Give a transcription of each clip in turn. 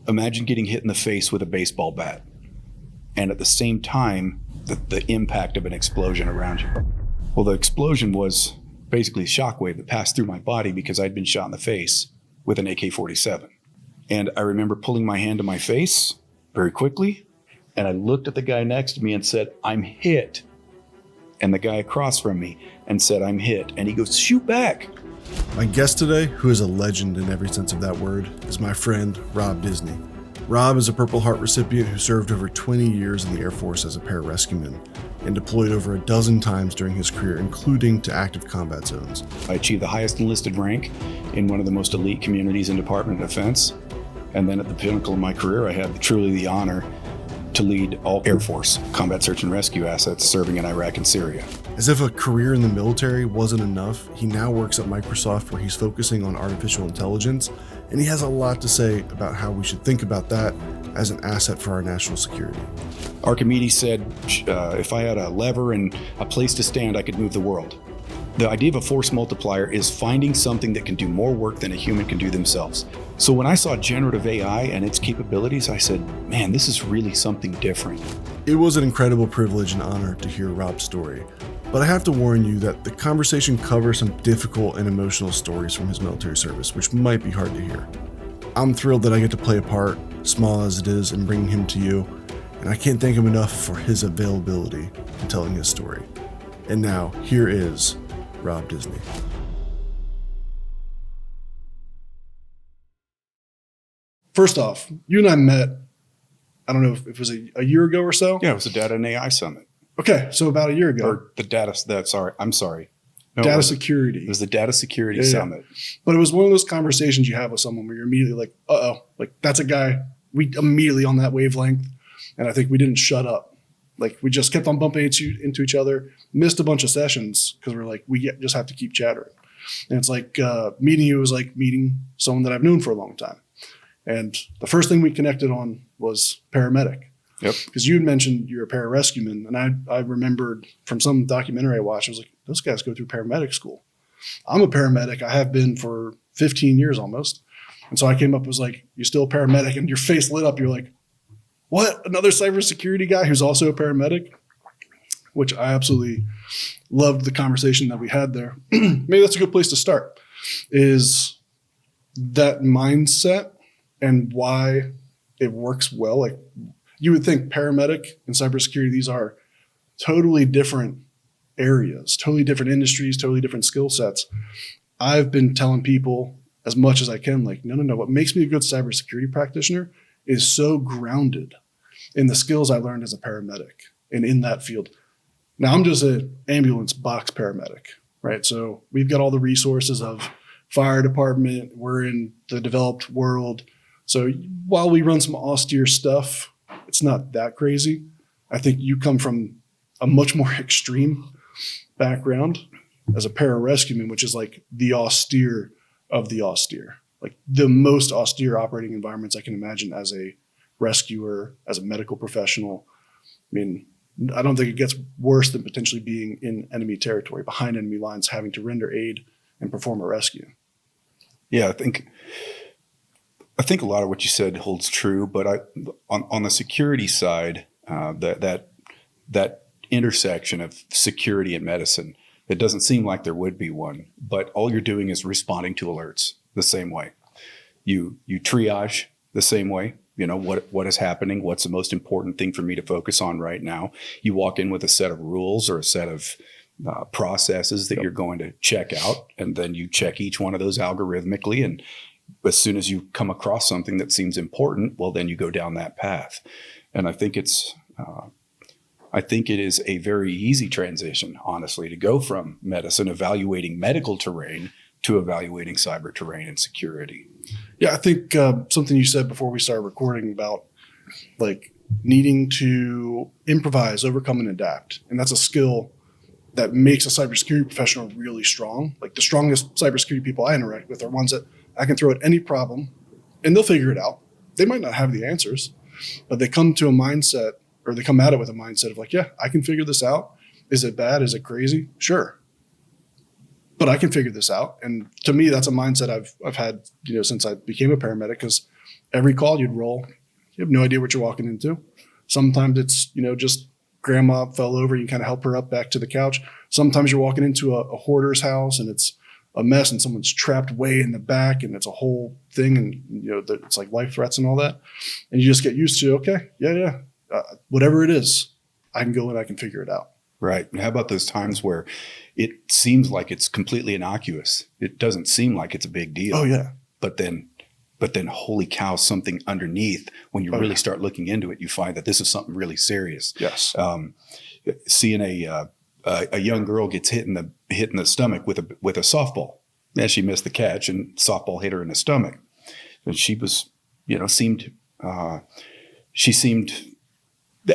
Imagine getting hit in the face with a baseball bat, and at the same time, the impact of an explosion around you. Well, the explosion was basically a shockwave that passed through my body because I'd been shot in the face with an AK-47. And I remember pulling my hand to my face very quickly, and I looked at the guy next to me and said, "I'm hit." And the guy across from me and said, "I'm hit." And he goes, "Shoot back." My guest today, who is a legend in every sense of that word, is my friend, Rob Disney. Rob is a Purple Heart recipient who served over 20 years in the Air Force as a pararescueman and deployed over a dozen times during his career, including to active combat zones. I achieved the highest enlisted rank in one of the most elite communities in Department of Defense. And then at the pinnacle of my career, I had truly the honor to lead all Air Force combat search and rescue assets serving in Iraq and Syria. As if a career in the military wasn't enough, he now works at Microsoft where he's focusing on artificial intelligence, and he has a lot to say about how we should think about that as an asset for our national security. Archimedes said, if I had a lever and a place to stand, I could move the world. The idea of a force multiplier is finding something that can do more work than a human can do themselves. So when I saw generative AI and its capabilities, I said, man, this is really something different. It was an incredible privilege and honor to hear Rob's story, but I have to warn you that the conversation covers some difficult and emotional stories from his military service, which might be hard to hear. I'm thrilled that I get to play a part, small as it is, in bringing him to you, and I can't thank him enough for his availability in telling his story. And now, here is Rob Disney. First off, you and I met, I don't know if it was a year ago or so. Yeah, it was a Data and AI Summit. Okay, so about a year ago. Or the data, I'm sorry. No, data security. It was the Data Security Summit. But it was one of those conversations you have with someone where you're immediately like, uh-oh, like that's a guy, we immediately on that wavelength. And I think we didn't shut up. Like we just kept on bumping into each other, missed a bunch of sessions because we're like, just have to keep chattering. And it's like meeting you was like meeting someone that I've known for a long time. And the first thing we connected on was paramedic. Yep. Because you had mentioned you're a pararescueman. And I remembered from some documentary I watched, I was like, those guys go through paramedic school. I'm a paramedic. I have been for 15 years almost. And so I came up was like, you're still a paramedic, and your face lit up. You're like, what? Another cybersecurity guy who's also a paramedic? Which I absolutely loved the conversation that we had there. Maybe that's a good place to start, is that mindset and why it works well. Like you would think paramedic and cybersecurity, these are totally different areas, totally different industries, totally different skill sets. I've been telling people as much as I can, like, no. What makes me a good cybersecurity practitioner is so grounded in the skills I learned as a paramedic and in that field. Now I'm just an ambulance box paramedic, right? So we've got all the resources of fire department. We're in the developed world. So while we run some austere stuff, it's not that crazy. I think you come from a much more extreme background as a pararescueman, which is like the austere of the austere, like the most austere operating environments I can imagine as a rescuer, as a medical professional. I mean, I don't think it gets worse than potentially being in enemy territory, behind enemy lines, having to render aid and perform a rescue. Yeah, I think a lot of what you said holds true, but on the security side, that intersection of security and medicine, it doesn't seem like there would be one, but all you're doing is responding to alerts the same way. You triage the same way. You know, what is happening? What's the most important thing for me to focus on right now? You walk in with a set of rules or a set of processes that you're going to check out, and then you check each one of those algorithmically. And as soon as you come across something that seems important, well, then you go down that path. And I think it is a very easy transition, honestly, to go from medicine, evaluating medical terrain, to evaluating cyber terrain and security. Yeah, I think something you said before we started recording about like needing to improvise, overcome, and adapt. And that's a skill that makes a cybersecurity professional really strong. Like the strongest cybersecurity people I interact with are ones that I can throw at any problem and they'll figure it out. They might not have the answers, but they come to a mindset, or they come at it with a mindset of like, yeah, I can figure this out. Is it bad? Is it crazy? Sure. But I can figure this out. And to me, that's a mindset I've had, since I became a paramedic, because Every call you'd roll, you have no idea what you're walking into. Sometimes it's, just grandma fell over, you kind of help her up back to the couch. Sometimes you're walking into a hoarder's house and it's a mess and someone's trapped way in the back and it's a whole thing and, it's like life threats and all that. And you just get used to, okay, yeah. Whatever it is, I can go and I can figure it out. Right. And how about those times where it seems like it's completely innocuous? It doesn't seem like it's a big deal. Oh, yeah. But then holy cow, something underneath, when you really start looking into it, you find that this is something really serious. Yes. Seeing a young girl gets hit in the stomach with a softball. And she missed the catch and softball hit her in the stomach. And she was, she seemed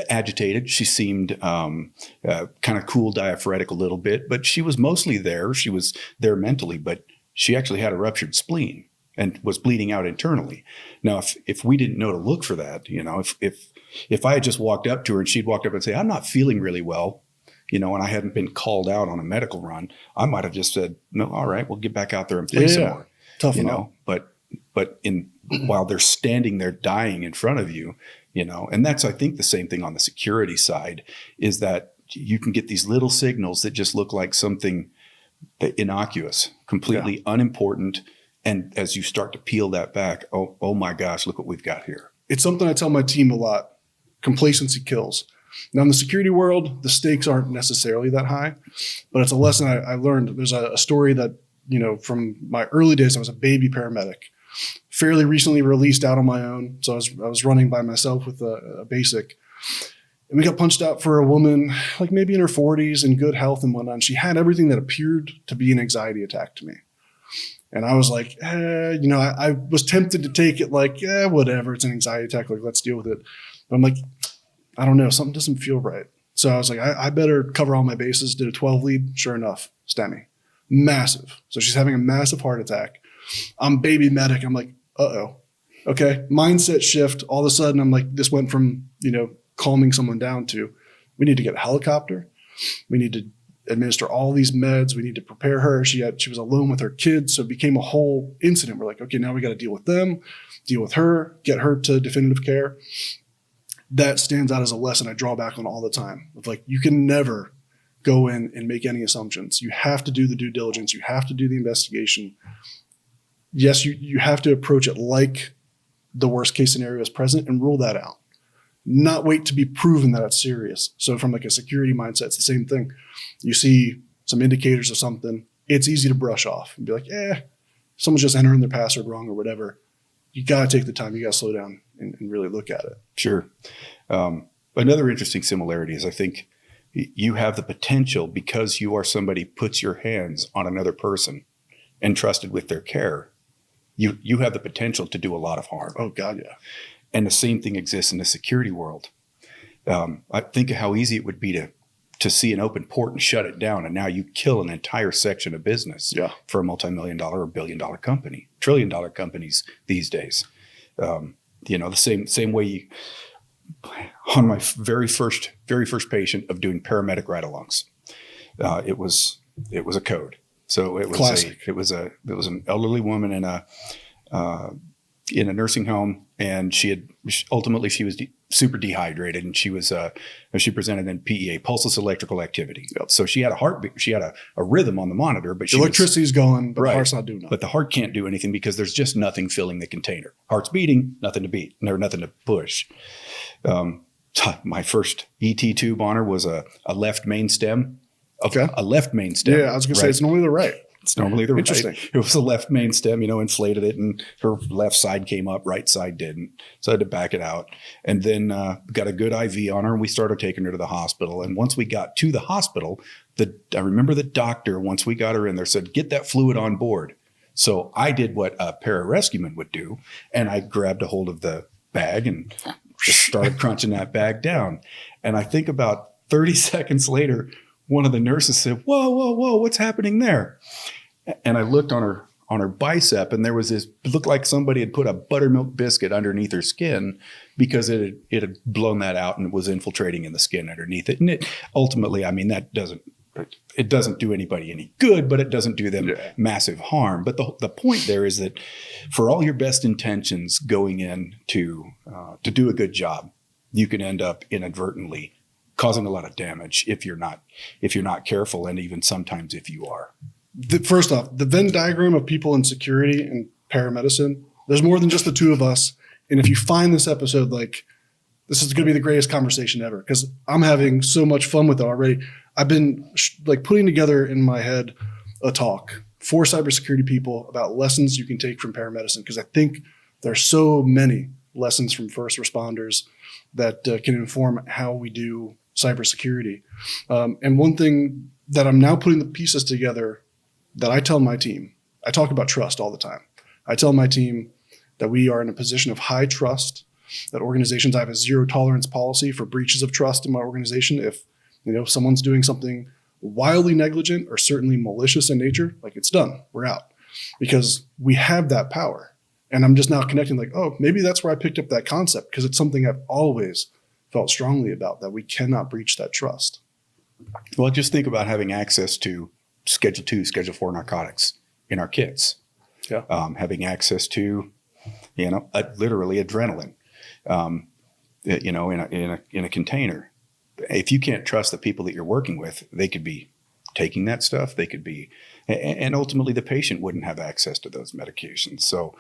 agitated. She seemed kind of cool, diaphoretic a little bit, but she was mostly there. She was there mentally, but she actually had a ruptured spleen and was bleeding out internally. Now, if we didn't know to look for that, if I had just walked up to her and she'd walked up and say, I'm not feeling really well, and I hadn't been called out on a medical run, I might have just said, no, all right, we'll get back out there and play some more. Tough enough. But while they're standing there dying in front of you, and that's, I think, the same thing on the security side, is that you can get these little signals that just look like something innocuous, completely unimportant. And as you start to peel that back, oh my gosh, look what we've got here. It's something I tell my team a lot. Complacency kills. Now, in the security world, the stakes aren't necessarily that high, but it's a lesson I learned. There's a story that, from my early days, I was a baby paramedic, fairly recently released out on my own. So I was running by myself with a basic. And we got punched out for a woman, like maybe in her 40s, in good health and whatnot. And she had everything that appeared to be an anxiety attack to me. And I was like, I was tempted to take it like, whatever, it's an anxiety attack, like, let's deal with it. But I'm like, I don't know, something doesn't feel right. So I was like, I better cover all my bases. Did a 12 lead, sure enough, STEMI. Massive. So she's having a massive heart attack. I'm baby medic. I'm like, uh-oh. Okay, mindset shift. All of a sudden, I'm like, this went from, calming someone down to, we need to get a helicopter. We need to administer all these meds. We need to prepare her. She was alone with her kids. So it became a whole incident. We're like, okay, now we got to deal with them, deal with her, get her to definitive care. That stands out as a lesson I draw back on all the time. Of like, you can never go in and make any assumptions. You have to do the due diligence. You have to do the investigation. Yes, you have to approach it like the worst case scenario is present and rule that out. Not wait to be proven that it's serious. So from like a security mindset, it's the same thing. You see some indicators of something, it's easy to brush off and be like, someone's just entering their password wrong or whatever. You got to take the time. You got to slow down and really look at it. Sure. Another interesting similarity is I think you have the potential, because you are somebody who puts your hands on another person entrusted with their care. You have the potential to do a lot of harm. Oh, God, yeah. And the same thing exists in the security world. I think of how easy it would be to see an open port and shut it down, and now you kill an entire section of business for a multi-million-dollar or billion-dollar company, trillion-dollar companies these days. The same way on my very first patient of doing paramedic ride-alongs, it was a code. So it was classic. It was an elderly woman in a nursing home, and she was super dehydrated, and she presented in PEA, pulseless electrical activity. Yep. So she had a heartbeat, she had a rhythm on the monitor, but electricity's going, but the heart's not doing nothing. But the heart can't do anything because there's just nothing filling the container. Heart's beating, nothing to beat, nothing to push. My first ET tube on her was a left main stem. Okay. A left main stem. Yeah, I was going to say it's normally the right. It's normally the Interesting. right. It was a left main stem, inflated it, and her left side came up, right side didn't. So I had to back it out. And then got a good IV on her, and we started taking her to the hospital. And once we got to the hospital, I remember the doctor, once we got her in there, said, get that fluid on board. So I did what a pararescueman would do, and I grabbed a hold of the bag and just started crunching that bag down. And I think about 30 seconds later, one of the nurses said, whoa, what's happening there? And I looked on her bicep, and there was it looked like somebody had put a buttermilk biscuit underneath her skin, because it had blown that out and was infiltrating in the skin underneath it. And it ultimately, that doesn't it doesn't do anybody any good, but it doesn't do them Yeah. massive harm. But the point there is that for all your best intentions going in to do a good job, you can end up inadvertently causing a lot of damage if you're not careful, and even sometimes if you are. First off, the Venn diagram of people in security and paramedicine, there's more than just the two of us. And if you find this episode, like, this is going to be the greatest conversation ever, because I'm having so much fun with it already. I've been putting together in my head a talk for cybersecurity people about lessons you can take from paramedicine, because I think there's so many lessons from first responders that can inform how we do cybersecurity. And one thing that I'm now putting the pieces together that I tell my team, I talk about trust all the time. I tell my team that we are in a position of high trust, that organizations, I have a zero tolerance policy for breaches of trust in my organization. If someone's doing something wildly negligent or certainly malicious in nature, like, it's done, we're out, because we have that power. And I'm just now connecting, like, oh, maybe that's where I picked up that concept, because it's something I've always felt strongly about, that we cannot breach that trust. Well, just think about having access to Schedule 2, Schedule 4 narcotics in our kits. Yeah. Having access to, literally adrenaline, in a container. If you can't trust the people that you're working with, they could be taking that stuff. They could be, and ultimately the patient wouldn't have access to those medications. So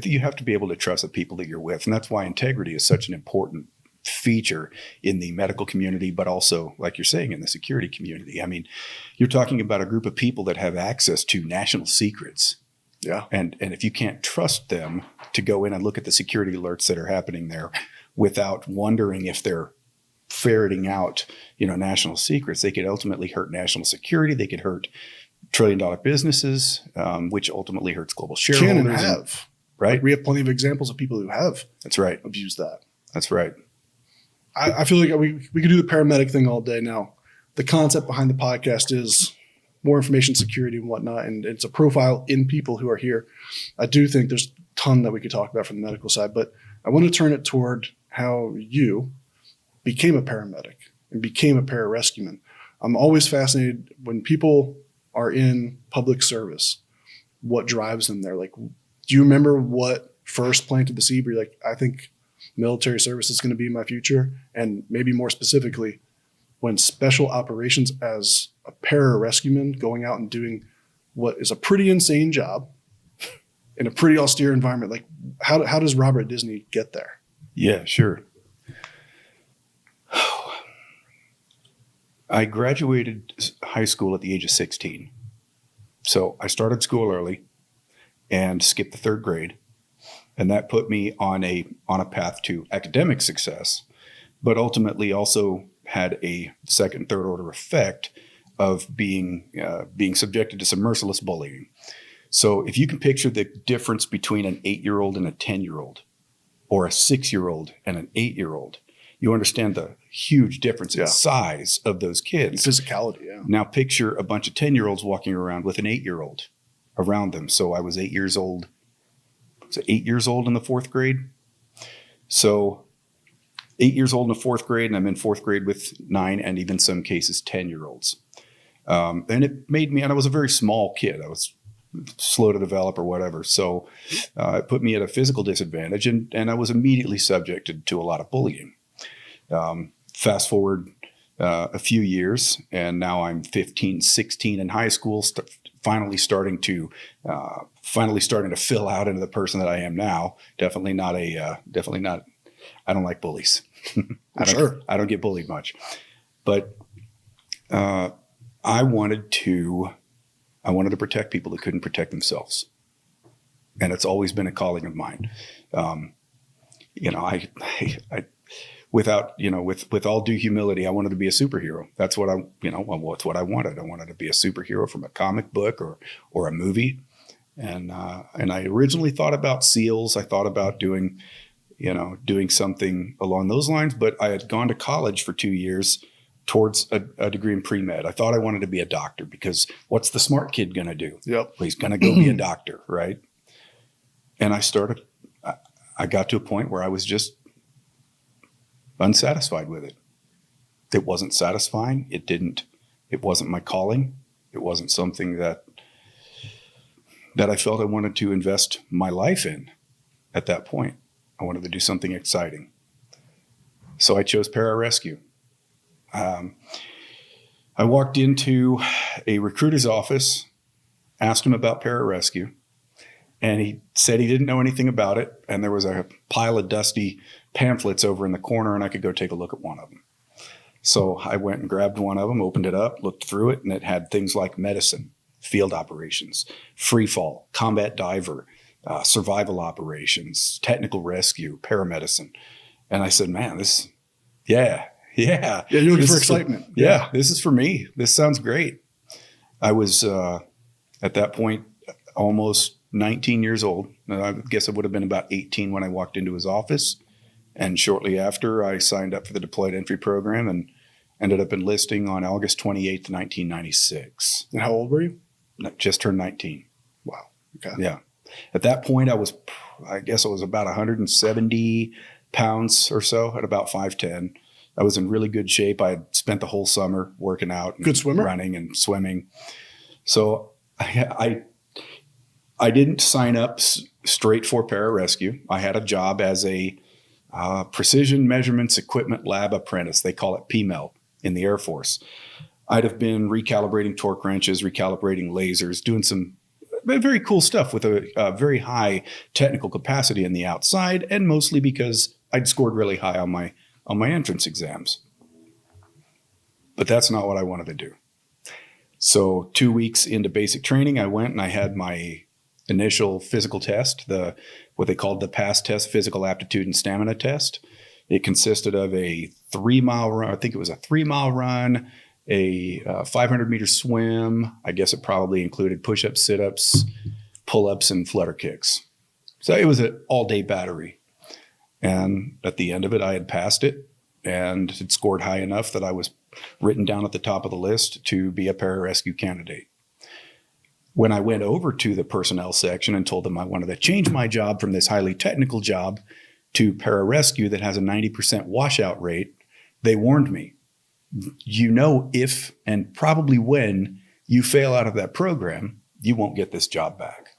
you have to be able to trust the people that you're with. And that's why integrity is such an important feature in the medical community, but also, like you're saying, in the security community. I mean, you're talking about a group of people that have access to national secrets. Yeah. And if you can't trust them to go in and look at the security alerts that are happening there without wondering if they're ferreting out, national secrets, they could ultimately hurt national security. They could hurt trillion-dollar businesses, which ultimately hurts global shareholders. Can and have. Right. We have plenty of examples of people who have. That's right. Abused that. That's right. I feel like we could do the paramedic thing all day now. The concept behind the podcast is more information security and whatnot, and it's a profile in people who are here. I do think there's a ton that we could talk about from the medical side, but I want to turn it toward how you became a paramedic and became a pararescueman. I'm always fascinated when people are in public service, what drives them there. Like, do you remember what first planted the seed where you're like, I think military service is going to be my future? And maybe more specifically, when special operations as a pararescueman going out and doing what is a pretty insane job in a pretty austere environment, like, how does Robert Disney get there? Yeah, sure. I graduated high school at the age of 16. So I started school early and skipped the third grade. And that put me on a path to academic success, but ultimately also had a second, third order effect of being subjected to some merciless bullying. So if you can picture the difference between an 8-year-old and a 10-year-old, or a 6-year-old and an 8-year-old, you understand the huge difference in size of those kids. Physicality, yeah. Now picture a bunch of 10-year-olds walking around with an 8-year-old around them. So I was 8 years old. So 8 years old in the fourth grade. So 8 years old in the fourth grade, and I'm in fourth grade with 9 and even some cases 10-year-olds. And it made me, and I was a very small kid. I was slow to develop or whatever. So it put me at a physical disadvantage, and I was immediately subjected to a lot of bullying. Fast forward a few years, and now I'm 15, 16 in high school, finally starting to fill out into the person that I am now. Definitely not. I don't like bullies. I don't get bullied much, but I wanted to protect people that couldn't protect themselves, and it's always been a calling of mine. With all due humility, I wanted to be a superhero. That's what that's what I wanted. I wanted to be a superhero from a comic book or a movie. And I originally thought about SEALs. I thought about doing something along those lines, but I had gone to college for 2 years towards a degree in pre-med. I thought I wanted to be a doctor, because what's the smart kid going to do? Yep. Well, he's going to go be a doctor, right? And I got to a point where I was just unsatisfied with it. It wasn't satisfying. It didn't It wasn't my calling. It wasn't something that I felt I wanted to invest my life in at that point. I wanted to do something exciting. So I chose pararescue. I walked into a recruiter's office, asked him about pararescue, and he said he didn't know anything about it. And there was a pile of dusty pamphlets over in the corner, and I could go take a look at one of them. So I went and grabbed one of them, opened it up, looked through it, and it had things like medicine, field operations, free fall, combat diver, survival operations, technical rescue, paramedicine. And I said, man, yeah. Yeah, you're looking for excitement. Yeah, this is for me. This sounds great. I was, at that point, almost 19 years old. I guess I would have been about 18 when I walked into his office. And shortly after, I signed up for the deployed entry program and ended up enlisting on August 28th, 1996. And how old were you? Just turned 19. Wow. Okay. Yeah. At that point, I guess I was about 170 pounds or so at about 5'10". I was in really good shape. I had spent the whole summer working out, and good swimmer, running and swimming. So I didn't sign up straight for pararescue. I had a job as a precision measurements equipment lab apprentice. They call it PMEL in the Air Force. I'd have been recalibrating torque wrenches, recalibrating lasers, doing some very cool stuff with a very high technical capacity on the outside, and mostly because I'd scored really high on my entrance exams. But that's not what I wanted to do. So 2 weeks into basic training, I went and I had my initial physical test, what they called the PASS test, physical aptitude and stamina test. It consisted of a 3-mile run. I think it was a 3-mile run, a 500-meter swim. I guess it probably included push-ups, sit-ups, pull-ups, and flutter kicks. So it was an all-day battery. And at the end of it, I had passed it and had scored high enough that I was written down at the top of the list to be a pararescue candidate. When I went over to the personnel section and told them I wanted to change my job from this highly technical job to pararescue that has a 90% washout rate, they warned me, if and probably when you fail out of that program, you won't get this job back.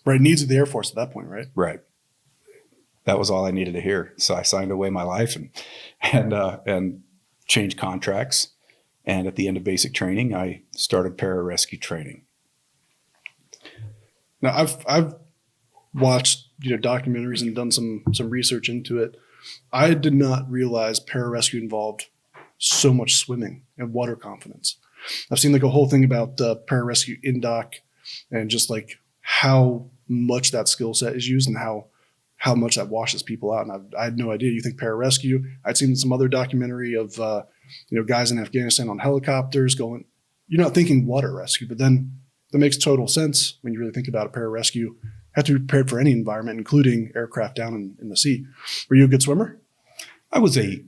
Right. Needs of the Air Force at that point, right? Right. That was all I needed to hear. So I signed away my life and changed contracts. And at the end of basic training, I started pararescue training. Now I've watched documentaries and done some research into it. I did not realize pararescue involved so much swimming and water confidence. I've seen a whole thing about pararescue in dock and just how much that skill set is used and how much that washes people out. And I had no idea. You think pararescue? I'd seen some other documentary of guys in Afghanistan on helicopters going. You're not thinking water rescue, but then that makes total sense when you really think about a pararescue. Have to be prepared for any environment, including aircraft down in the sea. Were you a good swimmer? I was a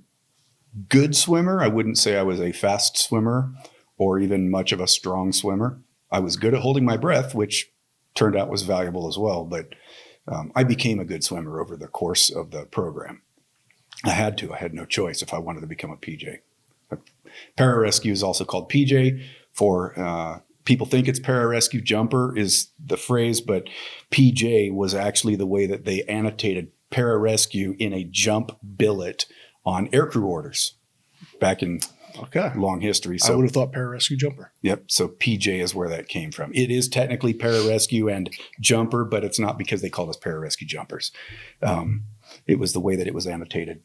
good swimmer. I wouldn't say I was a fast swimmer or even much of a strong swimmer. I was good at holding my breath, which turned out was valuable as well. But I became a good swimmer over the course of the program. I had no choice if I wanted to become a PJ. Pararescue is also called PJ for people think it's pararescue jumper is the phrase, but PJ was actually the way that they annotated pararescue in a jump billet on aircrew orders back in long history. So I would have thought pararescue jumper. Yep. So PJ is where that came from. It is technically pararescue and jumper, but it's not because they called us pararescue jumpers. It was the way that it was annotated.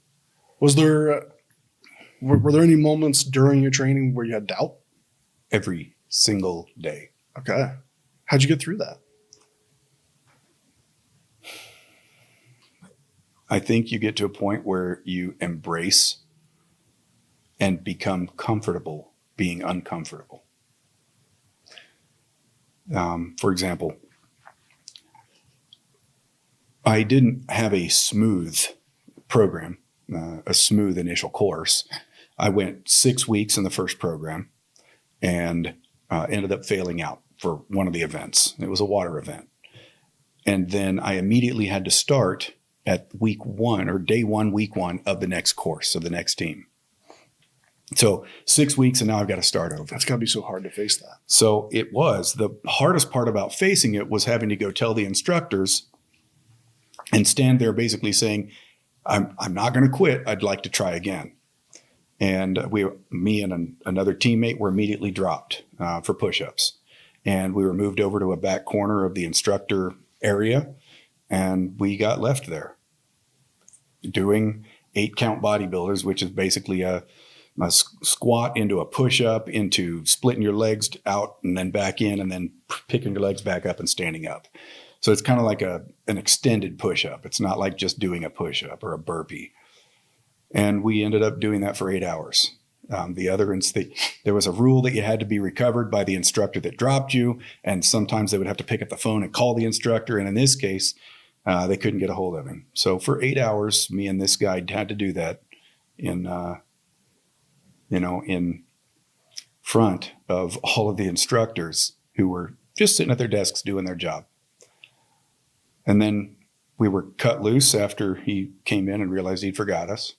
Was there, were there any moments during your training where you had doubt? Every single day. Okay. How'd you get through that? I think you get to a point where you embrace and become comfortable being uncomfortable. For example, I didn't have a smooth program, a smooth initial course. I went 6 weeks in the first program and ended up failing out for one of the events. It was a water event. And then I immediately had to start at week 1 or day 1, week 1 of the next course of the next team. So 6 weeks and now I've got to start over. That's got to be so hard to face that. So it was. The hardest part about facing it was having to go tell the instructors and stand there basically saying, I'm not going to quit. I'd like to try again. And me and another teammate were immediately dropped for push-ups. And we were moved over to a back corner of the instructor area, and we got left there doing 8-count bodybuilders, which is basically a squat into a push-up into splitting your legs out and then back in and then picking your legs back up and standing up. So it's kind of like an extended push-up. It's not like just doing a push-up or a burpee. And we ended up doing that for 8 hours. There was a rule that you had to be recovered by the instructor that dropped you. And sometimes they would have to pick up the phone and call the instructor. And in this case, they couldn't get a hold of him. So for 8 hours, me and this guy had to do that in front of all of the instructors who were just sitting at their desks doing their job. And then we were cut loose after he came in and realized he'd forgot us.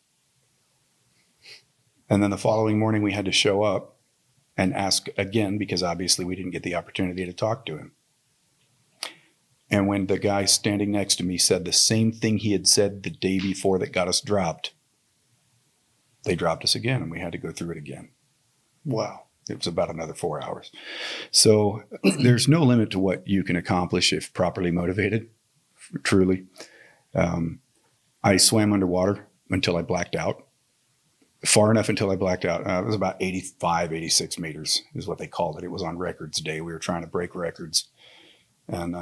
And then the following morning we had to show up and ask again, because obviously we didn't get the opportunity to talk to him. And when the guy standing next to me said the same thing he had said the day before that got us dropped, they dropped us again and we had to go through it again. Wow. It was about another 4 hours. So there's no limit to what you can accomplish if properly motivated, truly. I swam underwater until I blacked out. Far enough until I blacked out. It was about 85, 86 meters is what they called it. It was on records day. We were trying to break records. And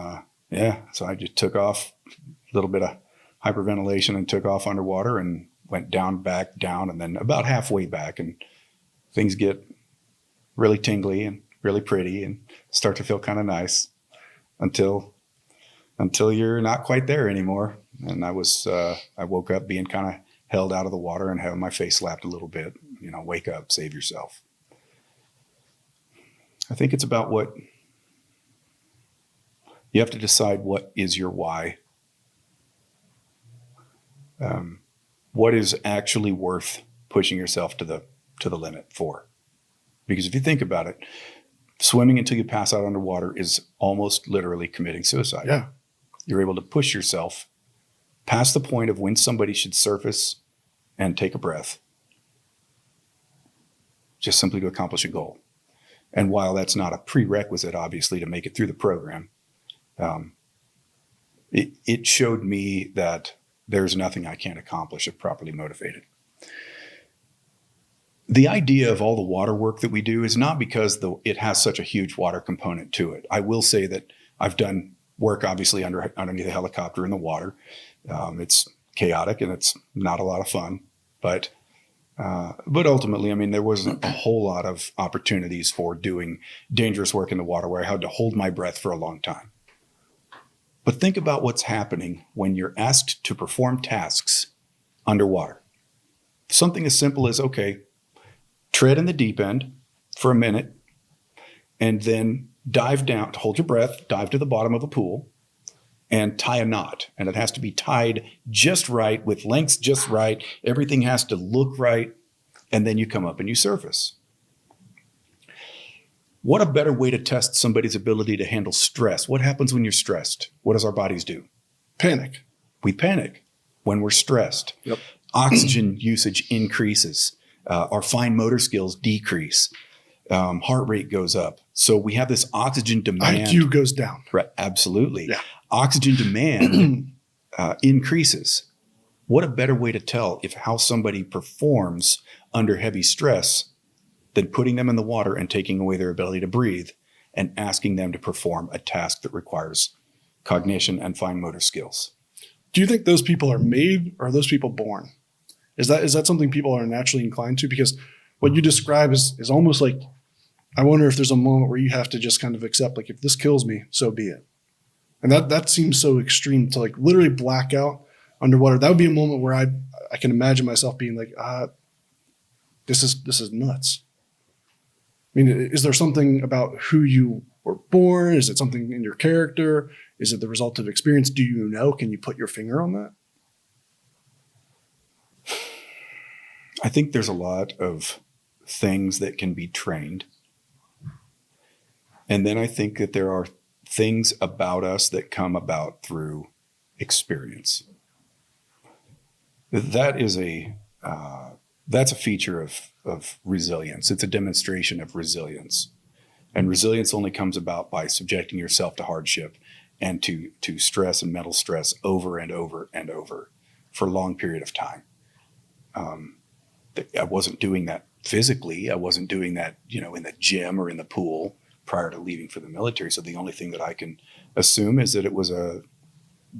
so I just took off, a little bit of hyperventilation and took off underwater and went down, back, down, and then about halfway back. And things get really tingly and really pretty and start to feel kind of nice until you're not quite there anymore. And I woke up being kind of held out of the water and having my face slapped a little bit, wake up, save yourself. I think it's about what you have to decide. What is your why? What is actually worth pushing yourself to the limit for? Because if you think about it, swimming until you pass out underwater is almost literally committing suicide. Yeah. You're able to push yourself past the point of when somebody should surface and take a breath, just simply to accomplish a goal. And while that's not a prerequisite, obviously, to make it through the program, it showed me that there's nothing I can't accomplish if properly motivated. The idea of all the water work that we do is not because it has such a huge water component to it. I will say that I've done work, obviously, underneath a helicopter in the water. It's chaotic and it's not a lot of fun, but ultimately, there wasn't a whole lot of opportunities for doing dangerous work in the water where I had to hold my breath for a long time. But think about what's happening when you're asked to perform tasks underwater. Something as simple as, okay, tread in the deep end for a minute and then dive down, hold your breath, dive to the bottom of a pool and tie a knot. And it has to be tied just right with lengths just right. Everything has to look right. And then you come up and you surface. What a better way to test somebody's ability to handle stress. What happens when you're stressed? What does our bodies do? Panic. We panic when we're stressed. Yep. Oxygen usage increases. Our fine motor skills decrease. Heart rate goes up. So we have this oxygen demand. IQ goes down. Right, absolutely. Yeah. Oxygen demand increases. What a better way to tell how somebody performs under heavy stress than putting them in the water and taking away their ability to breathe and asking them to perform a task that requires cognition and fine motor skills. Do you think those people are made or are those people born? Is that something people are naturally inclined to? Because what you describe is almost like, I wonder if there's a moment where you have to just kind of accept, like, if this kills me, so be it. And that seems so extreme to, like, literally black out underwater. That would be a moment where I can imagine myself being like, this is nuts. Is there something about who you were born? Is it something in your character? Is it the result of experience? Do you know? Can you put your finger on that? I think there's a lot of things that can be trained. And then I think that there are things about us that come about through experience. That is that's a feature of resilience. It's a demonstration of resilience. And resilience only comes about by subjecting yourself to hardship and to stress and mental stress over and over and over for a long period of time. I wasn't doing that physically. I wasn't doing that, in the gym or in the pool prior to leaving for the military. So the only thing that I can assume is that it was a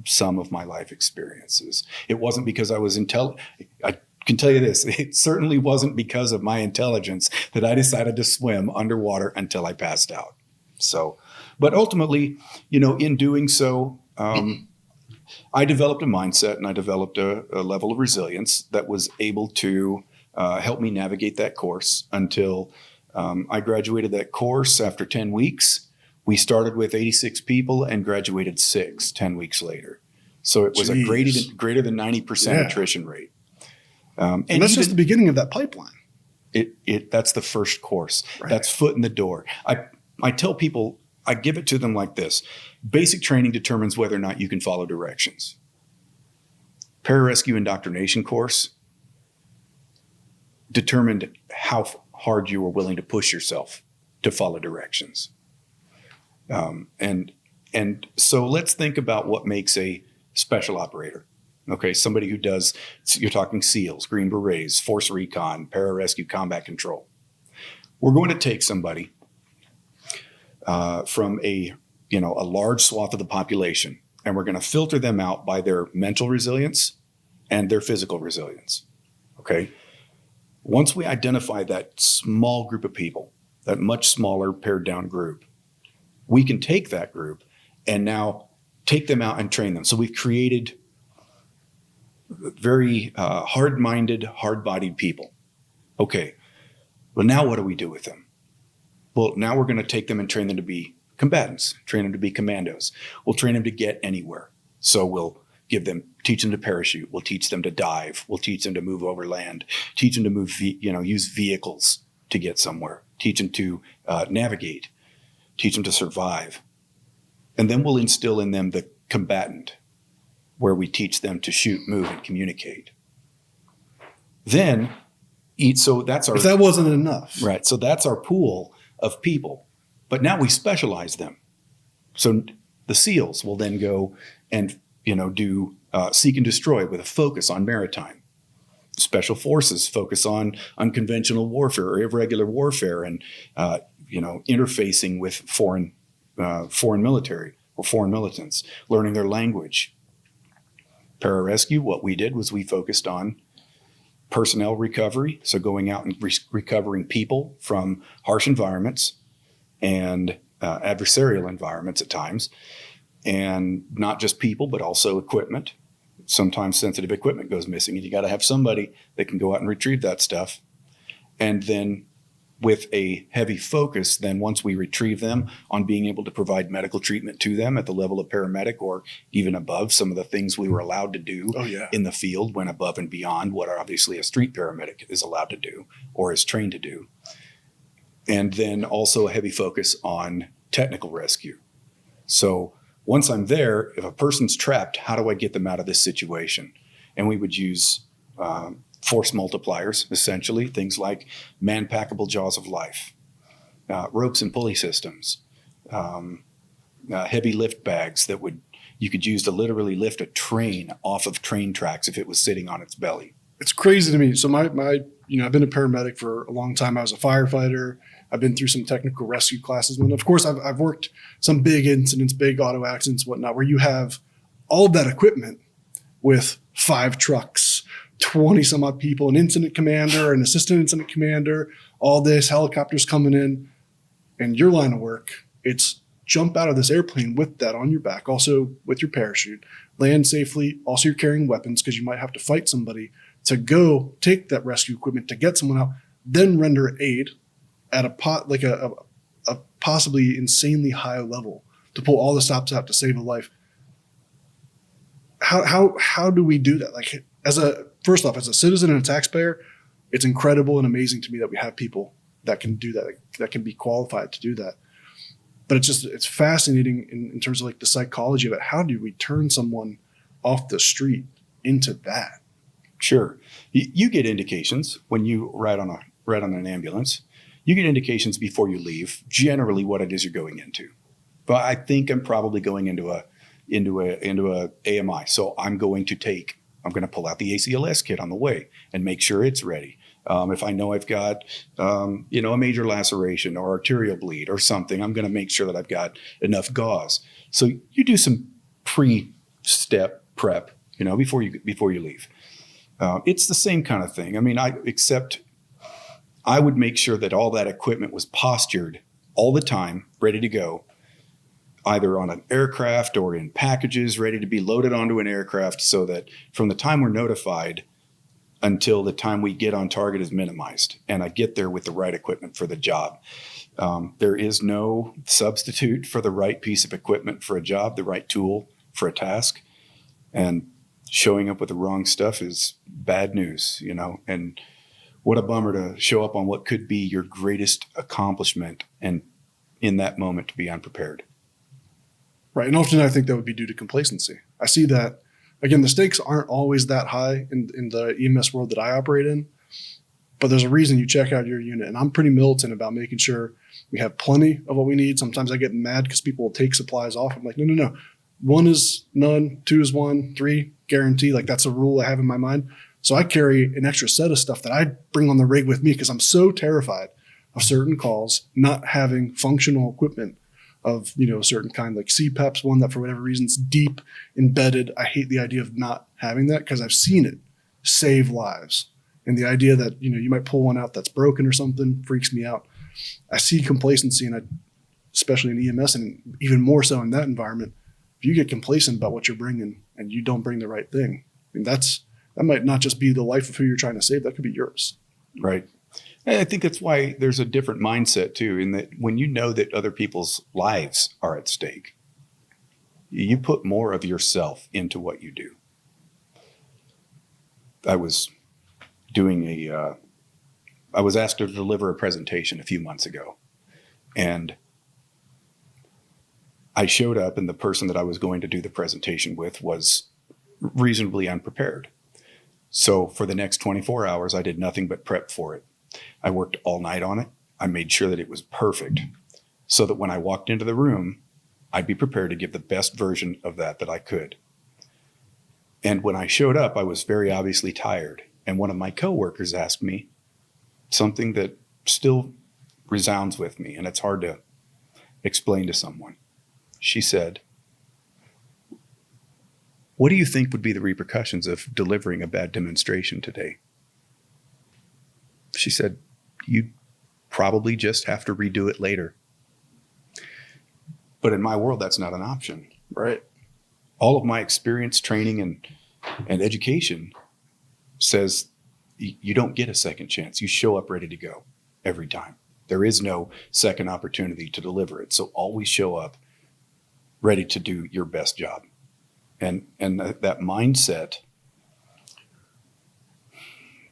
sum of my life experiences. It wasn't because I was I can tell you this, it certainly wasn't because of my intelligence that I decided to swim underwater until I passed out. So, but ultimately, in doing so, I developed a mindset and I developed a level of resilience that was able to help me navigate that course until I graduated that course after 10 weeks. We started with 86 people and graduated 10 weeks later. So it was a greater than 90% attrition rate. And that's just the beginning of that pipeline. That's the first course. Right. That's foot in the door. I tell people, I give it to them like this. Basic training determines whether or not you can follow directions. Pararescue indoctrination course determined how hard you were willing to push yourself to follow directions. And so let's think about what makes a special operator. Okay, somebody who does, you're talking SEALs, Green Berets, Force Recon, Pararescue, Combat Control. We're going to take somebody from a large swath of the population, and we're going to filter them out by their mental resilience and their physical resilience. Okay, once we identify that small group of people, that much smaller pared down group, we can take that group and now take them out and train them. So we've created very hard-minded, hard-bodied people. Okay, well, now what do we do with them? Well, now we're going to take them and train them to be combatants, train them to be commandos. We'll train them to get anywhere. So we'll teach them to parachute. We'll teach them to dive. We'll teach them to move over land, teach them to use vehicles to get somewhere, teach them to navigate, teach them to survive. And then we'll instill in them the combatant, where we teach them to shoot, move, and communicate. Then, so that's our... If that wasn't enough. Right, so that's our pool of people. But now we specialize them. So the SEALs will then go and, do seek and destroy with a focus on maritime. Special forces focus on unconventional warfare or irregular warfare and, interfacing with foreign military or foreign militants, learning their language. Pararescue, what we did was we focused on personnel recovery, so going out and recovering people from harsh environments and adversarial environments at times, and not just people, but also equipment. Sometimes sensitive equipment goes missing, and you got to have somebody that can go out and retrieve that stuff. And then with a heavy focus, then once we retrieve them, on being able to provide medical treatment to them at the level of paramedic or even above. Some of the things we were allowed to do in the field went above and beyond what obviously a street paramedic is allowed to do or is trained to do. And then also a heavy focus on technical rescue. So once I'm there, if a person's trapped, how do I get them out of this situation? And we would use force multipliers, essentially, things like man-packable jaws of life, ropes and pulley systems, heavy lift bags that you could use to literally lift a train off of train tracks if it was sitting on its belly. It's crazy to me. So I've been a paramedic for a long time. I was a firefighter. I've been through some technical rescue classes. And of course, I've worked some big incidents, big auto accidents, whatnot, where you have all of that equipment with 5 trucks, 20 some odd people, an incident commander, an assistant incident commander, all this, helicopters coming in. And your line of work, it's jump out of this airplane with that on your back, also with your parachute, land safely. Also, you're carrying weapons because you might have to fight somebody to go take that rescue equipment to get someone out, then render aid at a possibly insanely high level to pull all the stops out to save a life. How do we do that? Like, first off, as a citizen and a taxpayer, it's incredible and amazing to me that we have people that can do that, that can be qualified to do that. But it's fascinating in terms of like the psychology of it. How do we turn someone off the street into that? Sure. You get indications when you ride on an ambulance. You get indications before you leave, generally what it is you're going into. But I think I'm probably going into a AMI. So I'm going to pull out the ACLS kit on the way and make sure it's ready. If I know I've got, a major laceration or arterial bleed or something, I'm going to make sure that I've got enough gauze. So you do some pre-step prep, before you leave. It's the same kind of thing. I mean, except I would make sure that all that equipment was postured all the time, ready to go, either on an aircraft or in packages ready to be loaded onto an aircraft, so that from the time we're notified until the time we get on target is minimized, and I get there with the right equipment for the job. There is no substitute for the right piece of equipment for a job, the right tool for a task. And showing up with the wrong stuff is bad news, and what a bummer to show up on what could be your greatest accomplishment and in that moment to be unprepared. Right. And often I think that would be due to complacency. I see that, again, the stakes aren't always that high in the EMS world that I operate in, but there's a reason you check out your unit. And I'm pretty militant about making sure we have plenty of what we need. Sometimes I get mad because people will take supplies off. I'm like, no. 1 is none, 2 is 1, 3 guarantee. Like that's a rule I have in my mind. So I carry an extra set of stuff that I bring on the rig with me because I'm so terrified of certain calls not having functional equipment of, a certain kind, like CPAP's one that for whatever reason is deep embedded. I hate the idea of not having that because I've seen it save lives. And the idea that, you might pull one out that's broken or something freaks me out. I see complacency, and especially in EMS and even more so in that environment. If you get complacent about what you're bringing and you don't bring the right thing, I mean, that might not just be the life of who you're trying to save. That could be yours. Right. And I think that's why there's a different mindset too, in that when you know that other people's lives are at stake, you put more of yourself into what you do. I was asked to deliver a presentation a few months ago, and I showed up, and the person that I was going to do the presentation with was reasonably unprepared. So for the next 24 hours, I did nothing but prep for it. I worked all night on it. I made sure that it was perfect so that when I walked into the room, I'd be prepared to give the best version of that I could. And when I showed up, I was very obviously tired. And one of my coworkers asked me something that still resounds with me, and it's hard to explain to someone. She said, "What do you think would be the repercussions of delivering a bad demonstration today?" She said, "You'd probably just have to redo it later." But in my world, that's not an option. Right. All of my experience, training, and education says you don't get a second chance. You show up ready to go every time. There is no second opportunity to deliver it. So always show up ready to do your best job. And that mindset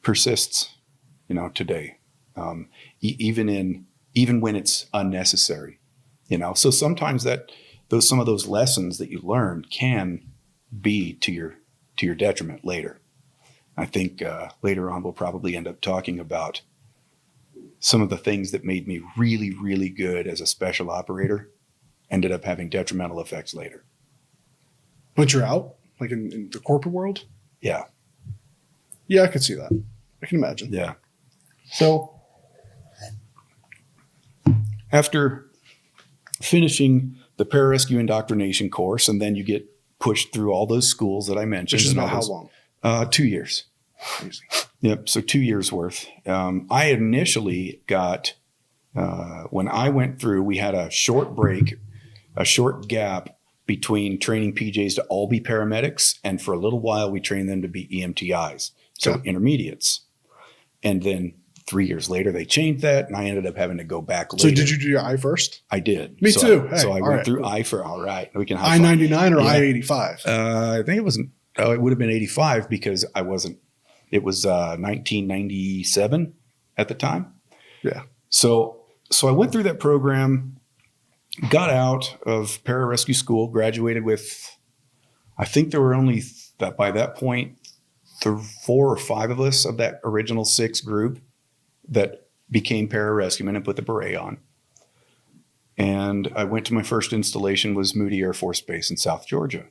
persists, today, even when it's unnecessary, So sometimes some of those lessons that you learned can be to your detriment later. I think later on we'll probably end up talking about some of the things that made me really, really good as a special operator ended up having detrimental effects later. Once you're out, like in the corporate world? Yeah. Yeah, I could see that. I can imagine. Yeah. So after finishing the pararescue indoctrination course, and then you get pushed through all those schools that I mentioned. Which is about how long? 2 years. Crazy. Yep. So 2 years worth. I initially got, when I went through, we had a short break, a short gap between training PJs to all be paramedics. And for a little while, we trained them to be EMTIs. So intermediates. And then 3 years later, they changed that, and I ended up having to go back later. So did you do your I first? I did. Me too. So I went through cool. I for, all right. We can I-99 or I-85? I think it would have been 85 because I wasn't It was 1997 at the time. Yeah. So I went through that program, got out of pararescue school, graduated with, I think there were only by that point, 4 or 5 of us of that original 6 group that became pararescuemen and put the beret on. And I went to my first installation was Moody Air Force Base in South Georgia.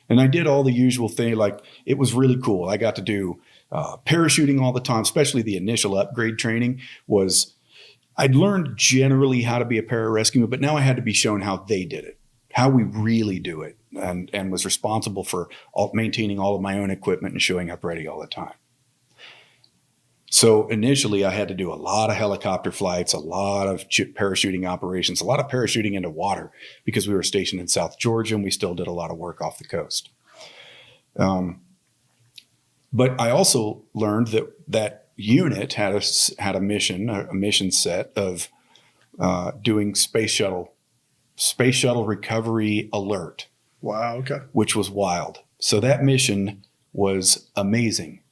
And I did all the usual thing. Like, it was really cool. I got to do parachuting all the time, especially the initial upgrade training was, I'd learned generally how to be a pararescueman, but now I had to be shown how they did it, how we really do it, and was responsible for maintaining all of my own equipment and showing up ready all the time. So initially I had to do a lot of helicopter flights, a lot of parachuting operations, a lot of parachuting into water because we were stationed in South Georgia and we still did a lot of work off the coast. But I also learned that unit had a mission set of doing space shuttle recovery alert. Wow. Okay. Which was wild. So that mission was amazing.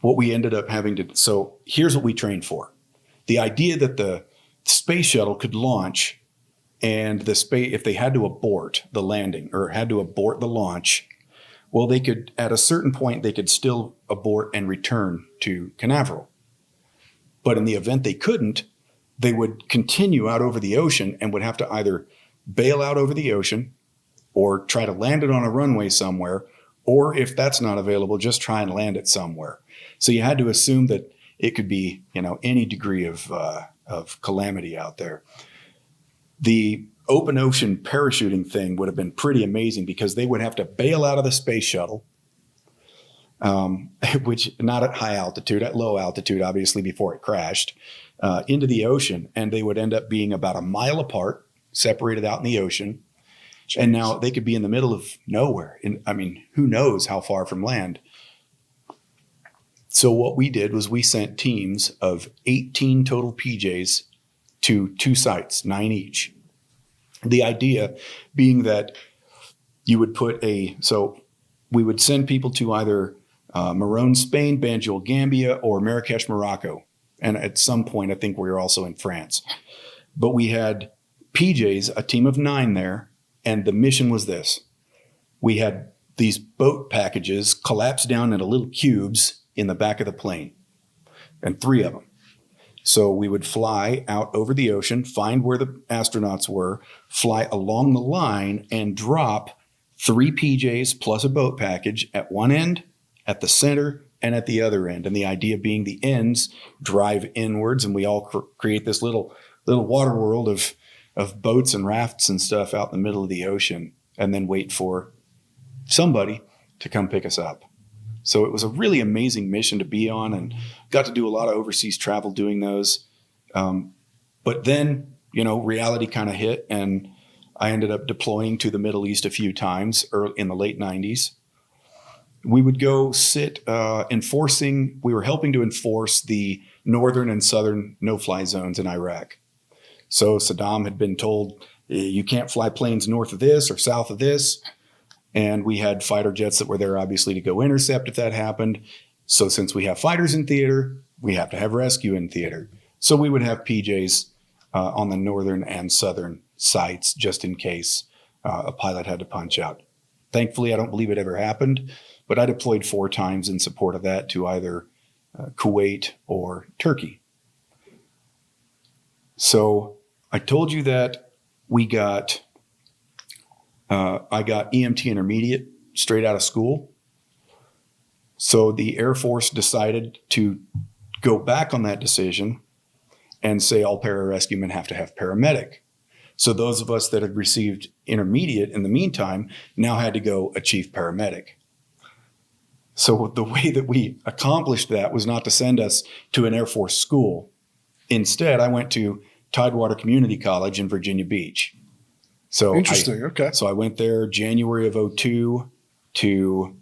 What we ended up having to, so here's what we trained for. The idea that the space shuttle could launch and if they had to abort the landing or had to abort the launch, well, they could, at a certain point, they could still abort and return to Canaveral. But in the event they couldn't, they would continue out over the ocean and would have to either bail out over the ocean or try to land it on a runway somewhere, or if that's not available, just try and land it somewhere. So you had to assume that it could be, any degree of calamity out there. The open ocean parachuting thing would have been pretty amazing because they would have to bail out of the space shuttle, which not at high altitude, at low altitude, obviously before it crashed, into the ocean. And they would end up being about a mile apart, separated out in the ocean. Jeez. And now they could be in the middle of nowhere. And who knows how far from land. So what we did was we sent teams of 18 total PJs to 2 sites, 9 each. The idea being that you would so we would send people to either Morón, Spain, Banjul, Gambia, or Marrakesh, Morocco. And at some point, I think we were also in France. But we had PJs, a team of 9 there, and the mission was this. We had these boat packages collapsed down into little cubes in the back of the plane, and 3 of them. So we would fly out over the ocean, find where the astronauts were, fly along the line, and drop 3 PJs plus a boat package at one end, at the center, and at the other end. And the idea being the ends drive inwards, and we all create this little water world of boats and rafts and stuff out in the middle of the ocean, and then wait for somebody to come pick us up. So it was a really amazing mission to be on, and got to do a lot of overseas travel doing those. But then, reality kind of hit, and I ended up deploying to the Middle East a few times in the late 90s. We would go sit we were helping to enforce the northern and southern no-fly zones in Iraq. So Saddam had been told, you can't fly planes north of this or south of this. And we had fighter jets that were there, obviously, to go intercept if that happened. So since we have fighters in theater, we have to have rescue in theater. So we would have PJs on the northern and southern sites just in case a pilot had to punch out. Thankfully, I don't believe it ever happened, but I deployed 4 times in support of that to either Kuwait or Turkey. So I told you that I got EMT intermediate straight out of school. So the Air Force decided to go back on that decision and say all pararescuemen have to have paramedic. So those of us that had received intermediate in the meantime now had to go achieve paramedic. So the way that we accomplished that was not to send us to an Air Force school. Instead, I went to Tidewater Community College in Virginia Beach. So interesting. Okay. So I went there January of 2002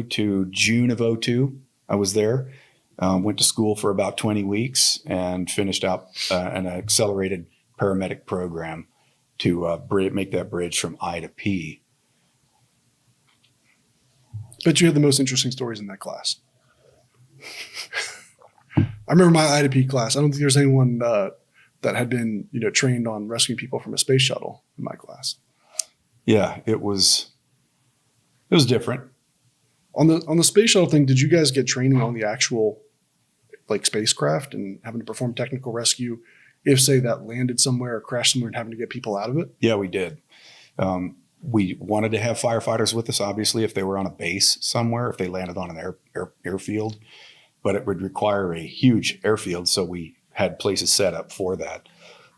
to June of 2002. I was there. Went to school for about 20 weeks and finished out an accelerated paramedic program to make that bridge from I to P. Bet you had the most interesting stories in that class. I remember my I2P class. I don't think there's anyone that had been, trained on rescuing people from a space shuttle in my class. Yeah, it was different. On the space shuttle thing, did you guys get training on the actual like spacecraft and having to perform technical rescue if, say, that landed somewhere or crashed somewhere and having to get people out of it? Yeah, we did. We wanted to have firefighters with us, obviously, if they were on a base somewhere, if they landed on an airfield, but it would require a huge airfield, so we had places set up for that.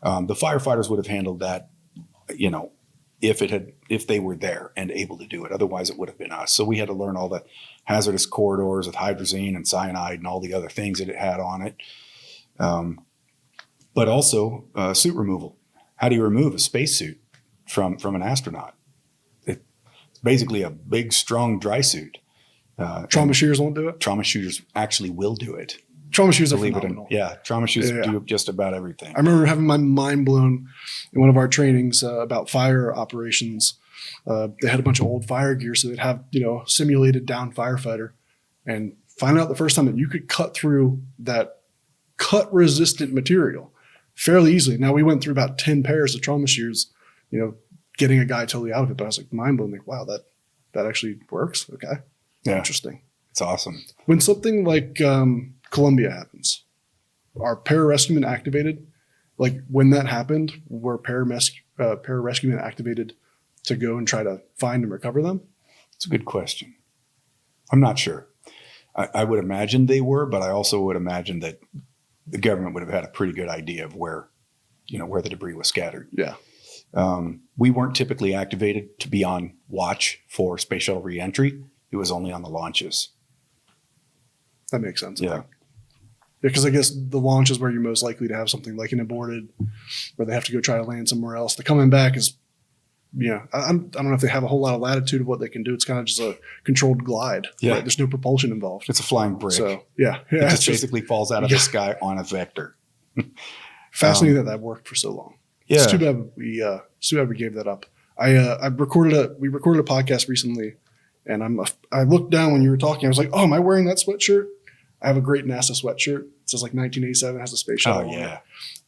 The firefighters would have handled that, if they were there and able to do it. Otherwise, it would have been us. So we had to learn all the hazardous corridors with hydrazine and cyanide and all the other things that it had on it. But also suit removal. How do you remove a spacesuit from an astronaut? It's basically a big, strong dry suit. Trauma shooters won't do it? Trauma shooters actually will do it. Trauma shooters are phenomenal. Trauma shooters do just about everything. I remember having my mind blown in one of our trainings about fire operations. They had a bunch of old fire gear, so they'd have, simulated down firefighter, and find out the first time that you could cut through that cut-resistant material fairly easily. Now, we went through about 10 pairs of trauma shooters, getting a guy totally out of it, but I was like mind blown, like, wow, that actually works? Okay. Yeah. Interesting. It's awesome. When something like Columbia happens, are pararescuemen activated? Like when that happened, were pararescuemen activated to go and try to find and recover them? It's a good question. I'm not sure. I would imagine they were, but I also would imagine that the government would have had a pretty good idea of where the debris was scattered. Yeah. We weren't typically activated to be on watch for space shuttle reentry. It was only on the launches. That makes sense. Yeah. Because I guess the launch is where you're most likely to have something like an aborted, where they have to go try to land somewhere else. The coming back is, I don't know if they have a whole lot of latitude of what they can do. It's kind of just a controlled glide. Yeah. Right? There's no propulsion involved. It's a flying brick. So, yeah. It just basically falls out of the sky on a vector. Fascinating that worked for so long. Yeah. It's too bad we gave that up. We recorded a podcast recently, and I looked down when you were talking. I was like, oh, am I wearing that sweatshirt? I have a great NASA sweatshirt. It says like 1987, has a space shuttle. Oh, yeah.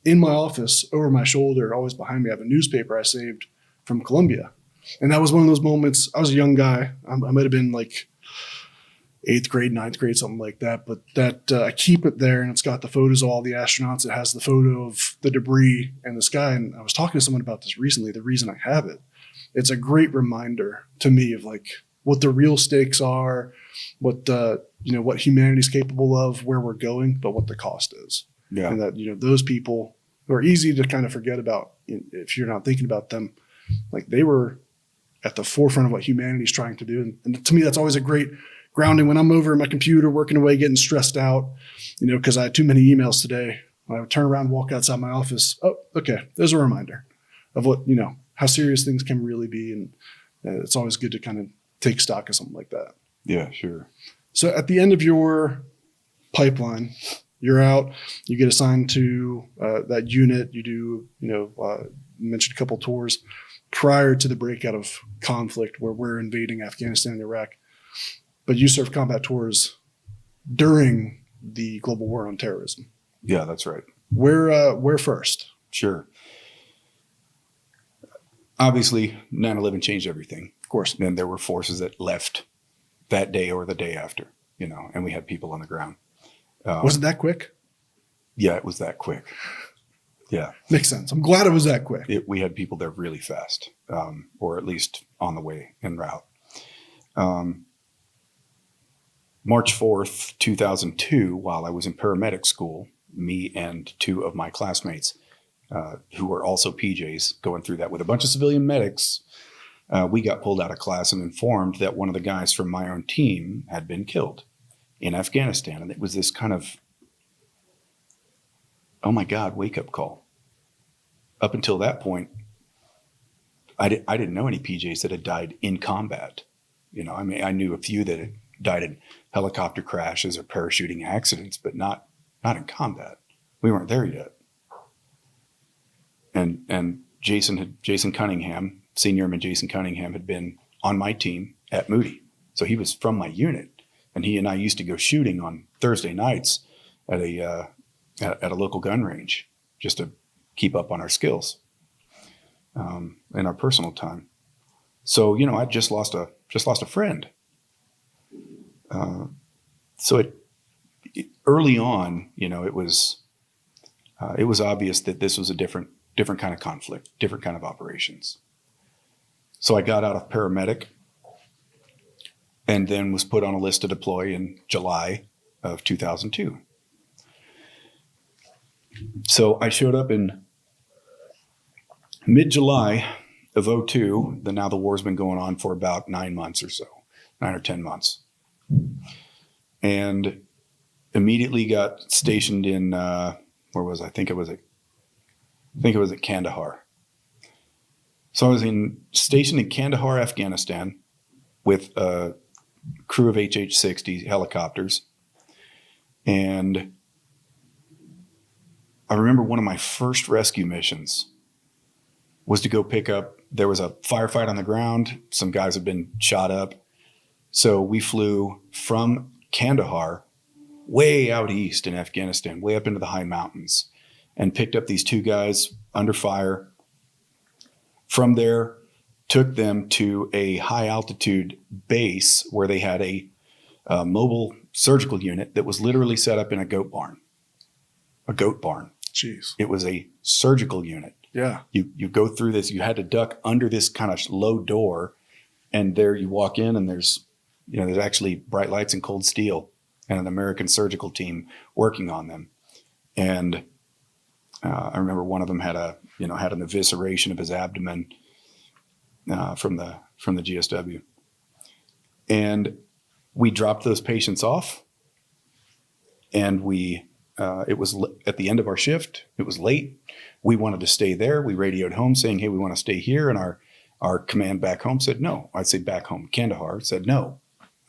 In my office, over my shoulder, always behind me, I have a newspaper I saved from Columbia. And that was one of those moments. I was a young guy. I might have been like 8th grade, 9th grade, something like that. But that I keep it there, and it's got the photos of all the astronauts. It has the photo of the debris and the sky. And I was talking to someone about this recently. The reason I have it, it's a great reminder to me of like what the real stakes are, what what humanity's capable of, where we're going, but what the cost is. Yeah. And that, those people who are easy to kind of forget about if you're not thinking about them, like they were at the forefront of what humanity's trying to do. And to me, that's always a great grounding when I'm over at my computer working away, getting stressed out, because I had too many emails today. When I would turn around and walk outside my office, oh, okay, there's a reminder of what, how serious things can really be. And it's always good to kind of take stock of something like that. Yeah, sure. So at the end of your pipeline, you're out, you get assigned to that unit, you do, mentioned a couple tours prior to the breakout of conflict where we're invading Afghanistan and Iraq. But you serve combat tours during the global war on terrorism. Yeah, that's right. Where first? Sure. Obviously, 9/11 changed everything. Of course. And there were forces that left that day or the day after, and we had people on the ground. Was it that quick? Yeah, it was that quick. Yeah. Makes sense. I'm glad it was that quick. We had people there really fast, or at least on the way en route. March 4th, 2002, while I was in paramedic school, me and two of my classmates, who were also PJs, going through that with a bunch of civilian medics, we got pulled out of class and informed that one of the guys from my own team had been killed in Afghanistan. And it was this kind of, oh my God, wake up call. Up until that point, I didn't know any PJs that had died in combat. I knew a few that had died in helicopter crashes or parachuting accidents, but not in combat. We weren't there yet. And Jason Cunningham, Senior Airman Jason Cunningham, had been on my team at Moody. So he was from my unit, and he and I used to go shooting on Thursday nights at a local gun range just to keep up on our skills in our personal time. So, you know, I just lost a friend. So early on, you know, it was obvious that this was a different kind of conflict, different kind of operations. So I got out of paramedic and then was put on a list to deploy in July of 2002. So I showed up in mid-July of 2002. Now the war's been going on for about 9 months or so, 9 or 10 months. And immediately got stationed in, where was I? I think it was at Kandahar. So I was stationed in Kandahar, Afghanistan with a crew of HH-60 helicopters. And I remember one of my first rescue missions was to go pick up, there was a firefight on the ground. Some guys had been shot up. So we flew from Kandahar way out east in Afghanistan, way up into the high mountains, and picked up these two guys under fire. From there, took them to a high altitude base where they had a mobile surgical unit that was literally set up in a goat barn. A goat barn. Jeez. It was a surgical unit. Yeah. You go through this, you had to duck under this kind of low door, and there you walk in and there's actually bright lights and cold steel and an American surgical team working on them. And I remember one of them had an evisceration of his abdomen from the GSW. And we dropped those patients off, and it was at the end of our shift. It was late. We wanted to stay there. We radioed home saying, hey, we want to stay here. And our command back home said no. I'd say back home, Kandahar said no.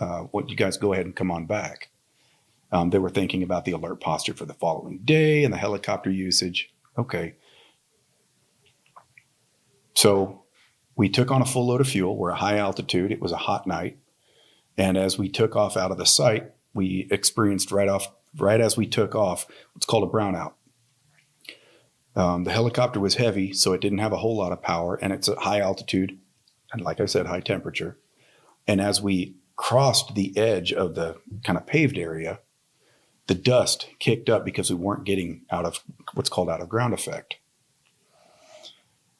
You guys go ahead and come on back. They were thinking about the alert posture for the following day and the helicopter usage. Okay. So we took on a full load of fuel. We're at high altitude. It was a hot night. And as we took off out of the site, we experienced right as we took off, what's called a brownout. The helicopter was heavy, so it didn't have a whole lot of power, and it's at high altitude, and like I said, high temperature. And as we crossed the edge of the kind of paved area, the dust kicked up because we weren't getting out of what's called out of ground effect.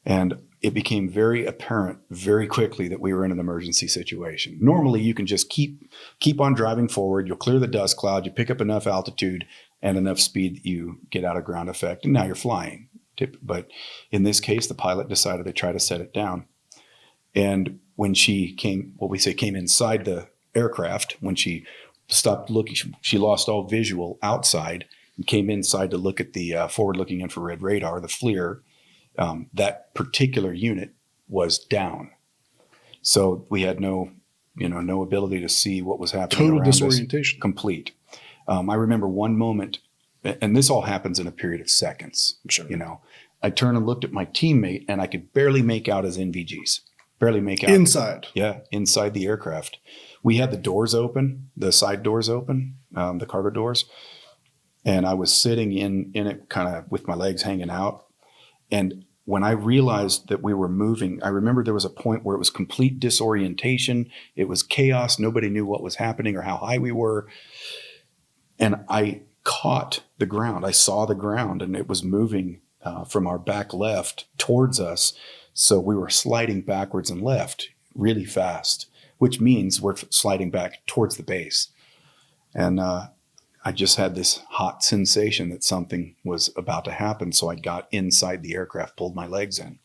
And it became very apparent very quickly that we were in an emergency situation. Normally, you can just keep on driving forward. You'll clear the dust cloud. You pick up enough altitude and enough speed that you get out of ground effect, and now you're flying. But in this case, the pilot decided to try to set it down. And when she came inside the aircraft, when she stopped looking, she lost all visual outside and came inside to look at the forward-looking infrared radar, the FLIR. That particular unit was down. So we had no ability to see what was happening Total around us. disorientation. Complete. I remember one moment, and this all happens in a period of seconds. Sure. I turned and looked at my teammate, and I could barely make out his NVGs. Barely make out. Inside. Yeah, inside the aircraft. We had the doors open, the side doors open, the cargo doors. And I was sitting in it kind of with my legs hanging out. And when I realized that we were moving, I remember there was a point where it was complete disorientation. It was chaos. Nobody knew what was happening or how high we were. And I caught the ground. I saw the ground, and it was moving from our back left towards us. So we were sliding backwards and left really fast, which means we're sliding back towards the base. And I just had this hot sensation that something was about to happen. So I got inside the aircraft, pulled my legs in.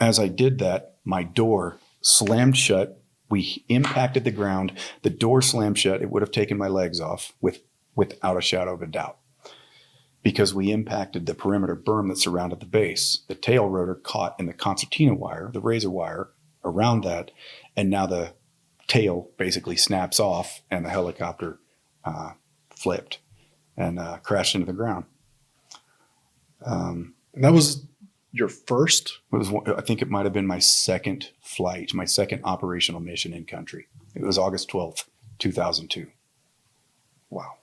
As I did that, my door slammed shut. We impacted the ground. The door slammed shut. It would have taken my legs off without a shadow of a doubt, because we impacted the perimeter berm that surrounded the base. The tail rotor caught in the concertina wire, the razor wire around that, and now the tail basically snaps off, and the helicopter flipped and crashed into the ground. And that was your first? I think it might have been my second flight, my second operational mission in country. It was August 12th, 2002. Wow.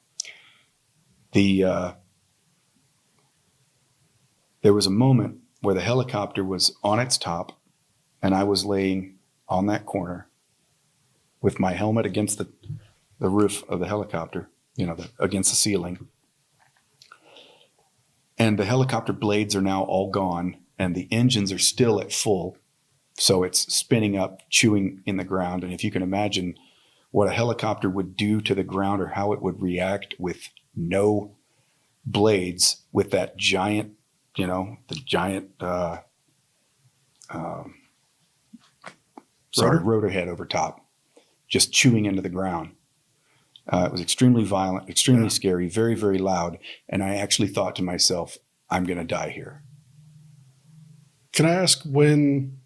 There was a moment where the helicopter was on its top and I was laying on that corner with my helmet against the roof of the helicopter, against the ceiling. And the helicopter blades are now all gone and the engines are still at full. So it's spinning up, chewing in the ground. And if you can imagine what a helicopter would do to the ground or how it would react with no blades, with that giant, rotor head over top, just chewing into the ground. It was extremely violent, extremely scary, very, very loud. And I actually thought to myself, I'm going to die here. Can I ask when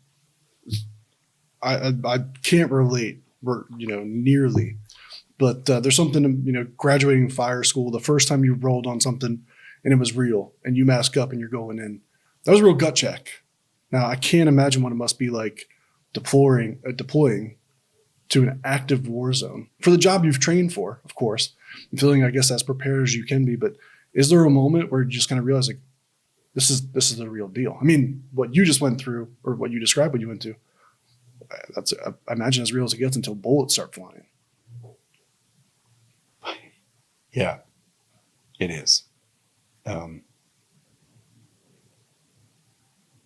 I can't relate, nearly, but there's something, graduating fire school, the first time you rolled on something and it was real and you mask up and you're going in, that was a real gut check. Now I can't imagine what it must be like deploying to an active war zone for the job you've trained for, of course, and feeling, I guess, as prepared as you can be. But is there a moment where you just kind of realize, like, this is the real deal? I mean, what you just went through, or what you described what you went to, that's, I imagine, as real as it gets until bullets start flying. Yeah, it is.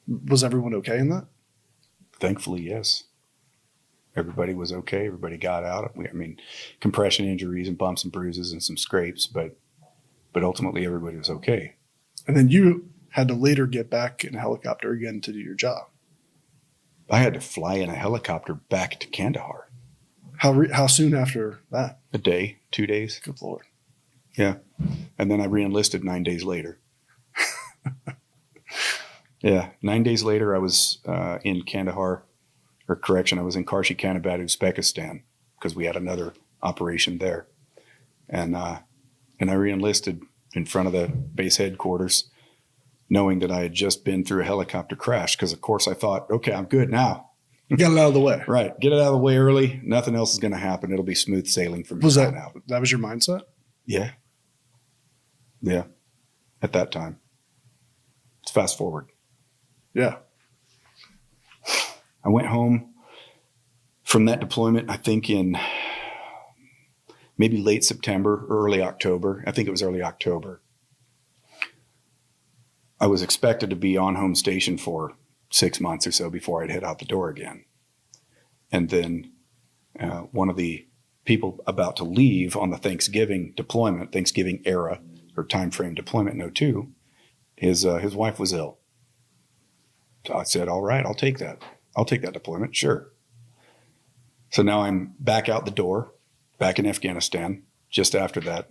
Was everyone okay in that? Thankfully, yes. Everybody was okay. Everybody got out. Compression injuries and bumps and bruises and some scrapes, but ultimately everybody was okay. And then you had to later get back in a helicopter again to do your job. I had to fly in a helicopter back to Kandahar. How soon after that? A day, 2 days. Good Lord. Yeah. And then I re-enlisted 9 days later. Yeah. 9 days later, I was in Kandahar. I was in Karshi-Kanabad, Uzbekistan, because we had another operation there. And I re-enlisted in front of the base headquarters, knowing that I had just been through a helicopter crash. Because, of course, I thought, okay, I'm good now. Get it out of the way. Right. Get it out of the way early. Nothing else is going to happen. It'll be smooth sailing from here on out. That was your mindset? Yeah. Yeah. At that time. Let's fast forward. Yeah. I went home from that deployment, I think in maybe late September, early October. I think it was early October. I was expected to be on home station for 6 months or so before I'd head out the door again. And then one of the people about to leave on the Thanksgiving era or timeframe deployment in 02, his wife was ill. So I said, all right, I'll take that. I'll take that deployment, sure. So now I'm back out the door, back in Afghanistan, just after that.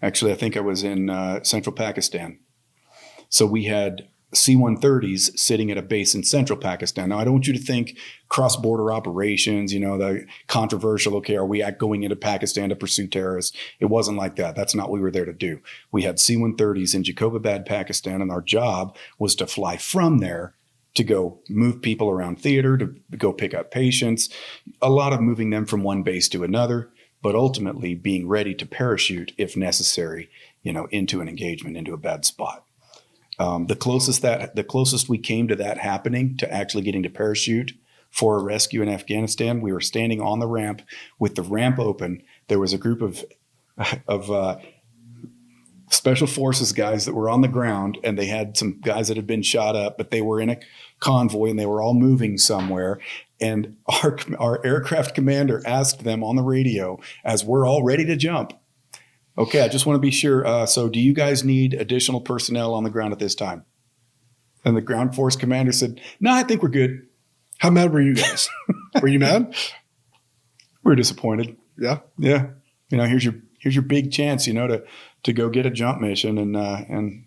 Actually, I think I was in central Pakistan. So we had C-130s sitting at a base in central Pakistan. Now, I don't want you to think cross-border operations, the controversial, okay, are we going into Pakistan to pursue terrorists? It wasn't like that. That's not what we were there to do. We had C-130s in Jacobabad, Pakistan, and our job was to fly from there to go move people around theater, to go pick up patients, a lot of moving them from one base to another, but ultimately being ready to parachute if necessary, into an engagement, into a bad spot. The closest we came to that happening, to actually getting to parachute for a rescue in Afghanistan, we were standing on the ramp with the ramp open. There was a group of special forces guys that were on the ground, and they had some guys that had been shot up, but they were in a convoy and they were all moving somewhere. And our aircraft commander asked them on the radio, as we're all ready to jump, okay, I just want to be sure. So do you guys need additional personnel on the ground at this time? And the ground force commander said, no, I think we're good. How mad were you guys? Were you mad? We were disappointed. Yeah. Yeah. Here's your big chance, to go get a jump mission. And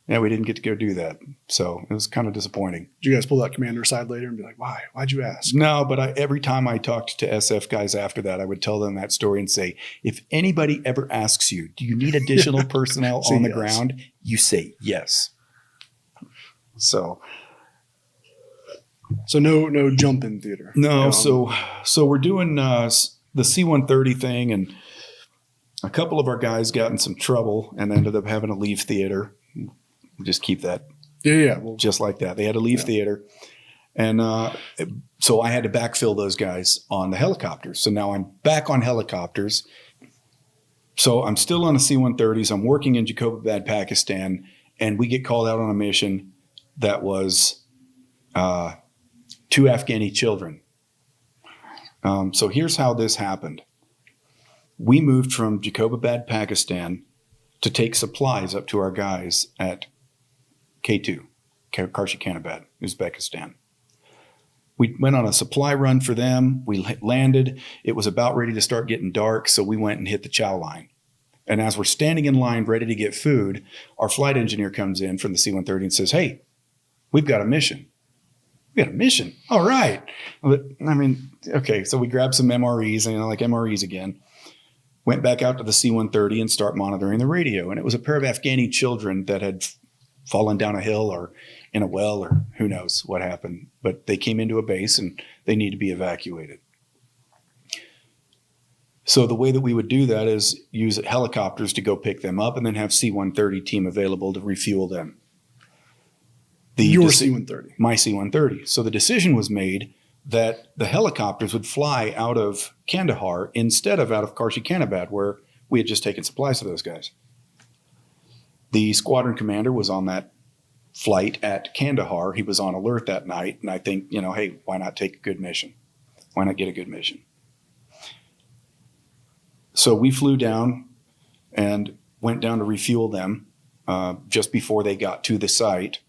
yeah, we didn't get to go do that. So it was kind of disappointing. Did you guys pull that commander aside later and be like, why? Why'd you ask? No, but every time I talked to SF guys after that, I would tell them that story and say, if anybody ever asks you, do you need additional personnel on the ground? You say yes. So So no jump in theater. No, so we're doing the C-130 thing, and a couple of our guys got in some trouble and ended up having to leave theater. Just keep that. Yeah. Well, just like that. They had to leave theater. And so I had to backfill those guys on the helicopters. So now I'm back on helicopters. So I'm still on the C-130s. I'm working in Jacobabad, Pakistan, and we get called out on a mission that was 2 Afghani children. So here's how this happened. We moved from Jacobabad, Pakistan, to take supplies up to our guys at K2, Karshikanabad, Uzbekistan. We went on a supply run for them. We landed. It was about ready to start getting dark, so we went and hit the chow line. And as we're standing in line ready to get food, our flight engineer comes in from the C-130 and says, "Hey, we've got a mission." We got a mission? All right. I mean, okay, so we grabbed some MREs, like MREs again. Went back out to the C-130 and start monitoring the radio. And it was a pair of Afghani children that had fallen down a hill or in a well or who knows what happened. But they came into a base and they need to be evacuated. So the way that we would do that is use helicopters to go pick them up and then have C-130 team available to refuel them. Your C-130. My C-130. So the decision was made that the helicopters would fly out of Kandahar instead of out of Karshikanabad, where we had just taken supplies to those guys. The squadron commander was on that flight at Kandahar. He was on alert that night, and I think, hey, why not take a good mission? Why not get a good mission? So we flew down and went down to refuel them just before they got to the site.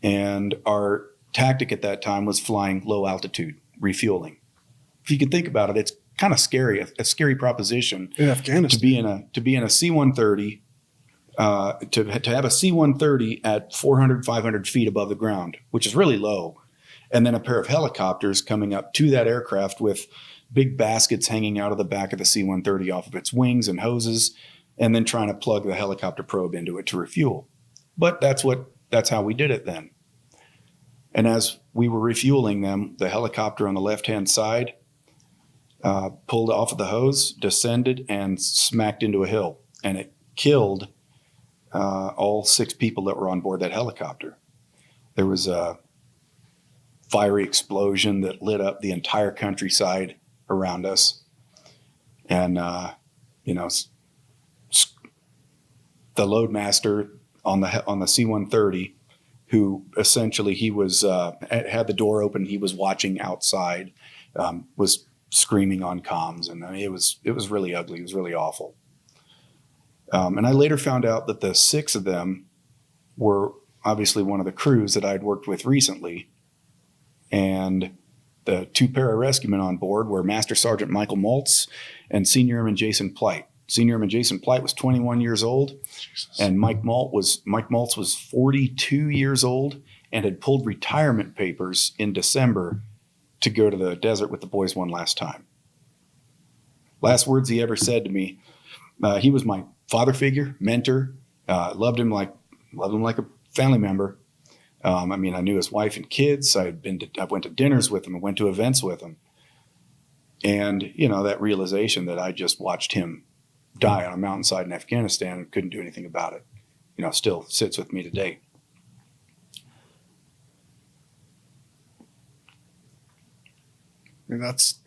And our tactic at that time was flying low altitude, refueling. If you can think about it, it's kind of scary, a scary proposition in Afghanistan to be in a C-130, to have a C-130 at 400, 500 feet above the ground, which is really low, and then a pair of helicopters coming up to that aircraft with big baskets hanging out of the back of the C-130 off of its wings and hoses, and then trying to plug the helicopter probe into it to refuel. But that's how we did it then. And as we were refueling them, the helicopter on the left-hand side pulled off of the hose, descended, and smacked into a hill. And it killed all 6 people that were on board that helicopter. There was a fiery explosion that lit up the entire countryside around us. And, the loadmaster on the C-130, who essentially he was had the door open, he was watching outside, was screaming on comms, and it was really ugly. It was really awful. And I later found out that the 6 of them were obviously one of the crews that I'd worked with recently, and the 2 pararescuemen on board were Master Sergeant Michael Maltz and Senior Airman Jason Plight. Senior Airman Jason Plight was 21 years old, and Mike Maltz was 42 years old and had pulled retirement papers in December to go to the desert with the boys one last time. Last words he ever said to me, he was my father figure, mentor, loved him like a family member. I knew his wife and kids. I went to dinners with him. I went to events with him. And, that realization that I just watched him die on a mountainside in Afghanistan and couldn't do anything about it, still sits with me today. And that's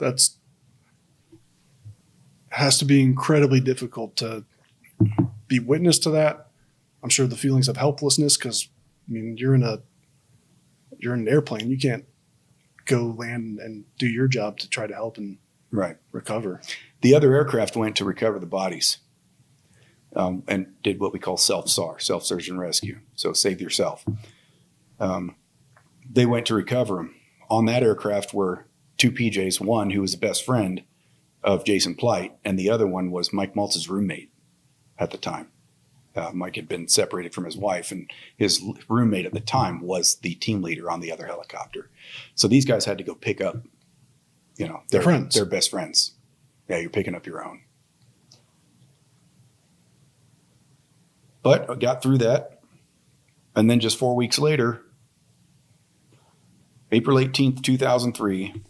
has to be incredibly difficult to be witness to that. I'm sure the feelings of helplessness, because you're in an airplane. You can't go land and do your job to try to help and recover. The other aircraft went to recover the bodies and did what we call self-SAR, self-search and rescue. So save yourself. They went to recover them. On that aircraft were 2 PJs, one who was the best friend of Jason Plight, and the other one was Mike Maltz's roommate at the time. Mike had been separated from his wife, and his roommate at the time was the team leader on the other helicopter. So these guys had to go pick up, their friends, their best friends. Yeah, you're picking up your own. But I got through that. And then just 4 weeks later, April 18th, 2003,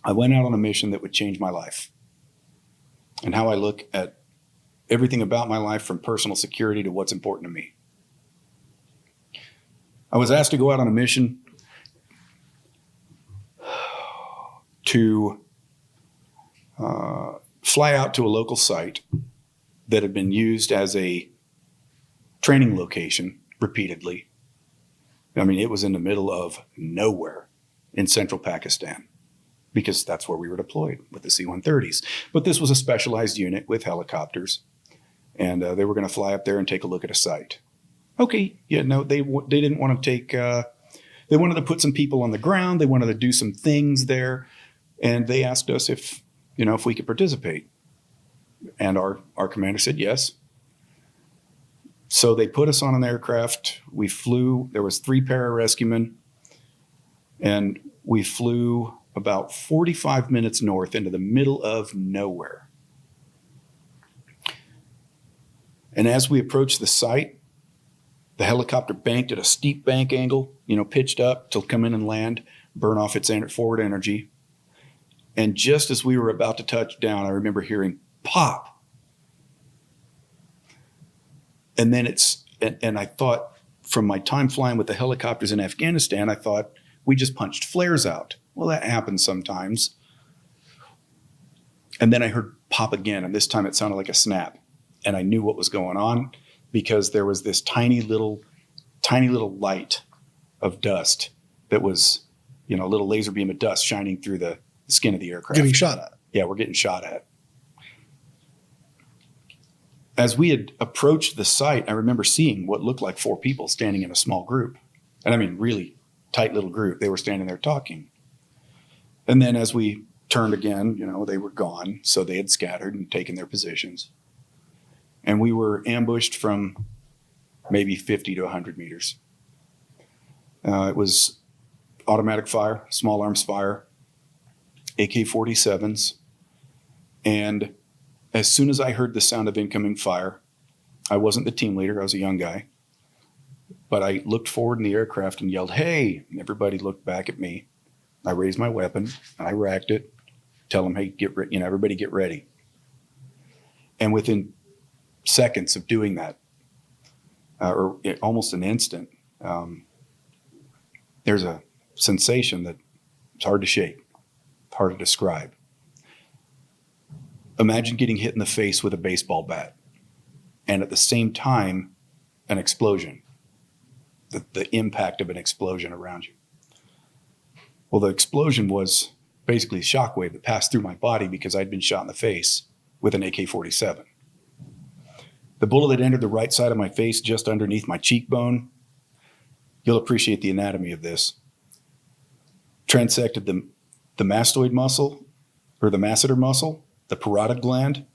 I went out on a mission that would change my life and how I look at everything about my life, from personal security to what's important to me. I was asked to go out on a mission to fly out to a local site that had been used as a training location repeatedly. I mean, it was in the middle of nowhere in central Pakistan, because that's where we were deployed with the C-130s. But this was a specialized unit with helicopters, and they were going to fly up there and take a look at a site. Okay, yeah, no, they didn't want to take. They wanted to put some people on the ground. They wanted to do some things there, and they asked us if we could participate. And our commander said yes. So they put us on an aircraft. We flew. There was 3 pararescuemen, and we flew about 45 minutes north into the middle of nowhere. And as we approached the site, the helicopter banked at a steep bank angle, pitched up to come in and land, burn off its forward energy. And just as we were about to touch down, I remember hearing pop. And then and I thought, from my time flying with the helicopters in Afghanistan, I thought we just punched flares out. Well, that happens sometimes. And then I heard pop again, and this time it sounded like a snap. And I knew what was going on, because there was this tiny little light of dust that was, a little laser beam of dust shining through the skin of the aircraft. Getting shot at. Yeah, we're getting shot at. As we had approached the site, I remember seeing what looked like 4 people standing in a small group. And I mean, really tight little group. They were standing there talking. And then as we turned again, they were gone. So they had scattered and taken their positions. And we were ambushed from maybe 50 to 100 meters. It was automatic fire, small arms fire, AK-47s. And as soon as I heard the sound of incoming fire, I wasn't the team leader. I was a young guy. But I looked forward in the aircraft and yelled, "Hey!" And everybody looked back at me. I raised my weapon, and I racked it, tell them, "Hey, everybody get ready." And within seconds of doing that, or almost an instant, there's a sensation that it's hard to shake, hard to describe. Imagine getting hit in the face with a baseball bat, and at the same time, an explosion, the impact of an explosion around you. Well, the explosion was basically a shockwave that passed through my body because I'd been shot in the face with an AK-47. The bullet had entered the right side of my face, just underneath my cheekbone. You'll appreciate the anatomy of this. Transected the mastoid muscle, or the masseter muscle, the parotid gland,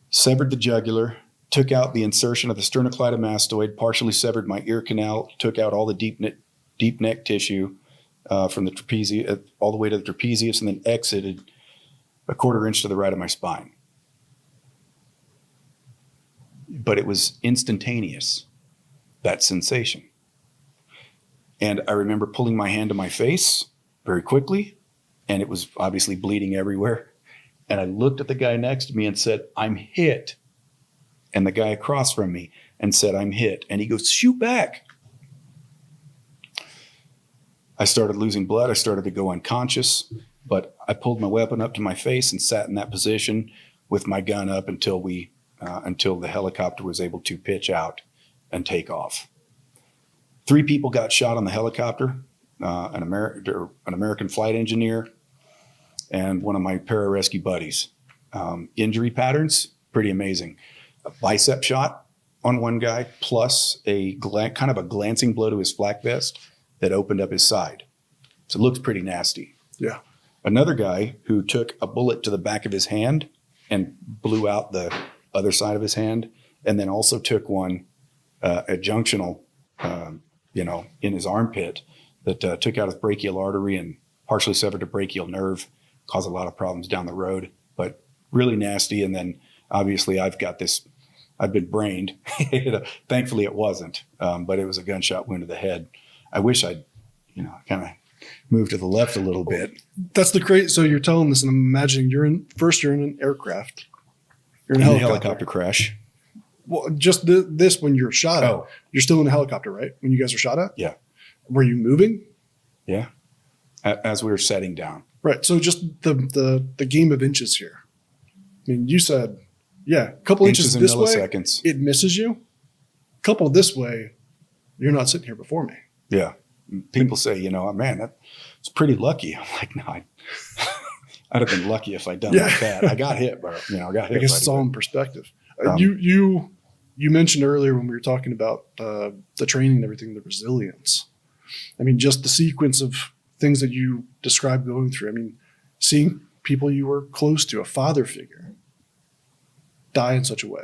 severed the jugular, took out the insertion of the sternocleidomastoid, partially severed my ear canal, took out all the deep neck tissue from the trapezius, all the way to the trapezius, and then exited a 1/4 inch to the right of my spine. But it was instantaneous, that sensation. And I remember pulling my hand to my face very quickly, and it was obviously bleeding everywhere. And I looked at the guy next to me and said, "I'm hit." And the guy across from me and said, "I'm hit." And he goes, "Shoot back." I started losing blood. I started to go unconscious, but I pulled my weapon up to my face and sat in that position with my gun up until the helicopter was able to pitch out and take off. 3 people got shot on the helicopter, an American flight engineer and one of my pararescue buddies. Injury patterns, pretty amazing. A bicep shot on one guy, plus kind of a glancing blow to his flak vest that opened up his side. So it looks pretty nasty. Yeah. Another guy who took a bullet to the back of his hand and blew out the other side of his hand, and then also took one, a junctional, in his armpit that took out his brachial artery and partially severed a brachial nerve, caused a lot of problems down the road, but really nasty. And then obviously I've been brained. Thankfully it wasn't, but it was a gunshot wound to the head. I wish I'd, kind of move to the left a little bit. That's the crazy. So you're telling this, and I'm imagining you're in an aircraft. You're in a In a helicopter. helicopter crash. Well, just this when you're shot at. Oh. You're still in a helicopter, right? When you guys are shot at? Yeah. Were you moving? Yeah. As we were setting down. Right. So just the game of inches here. I mean, you said, yeah, a couple inches in this way, milliseconds. it misses you. A couple this way, you're not sitting here before me. Yeah. People say, man, that's pretty lucky. I'm like, no, I'd have been lucky if I'd done like that. I got hit, but I got hit. I guess it's all in perspective. You mentioned earlier when we were talking about the training and everything, the resilience. I mean, just the sequence of things that you described going through. I mean, seeing people you were close to, a father figure, die in such a way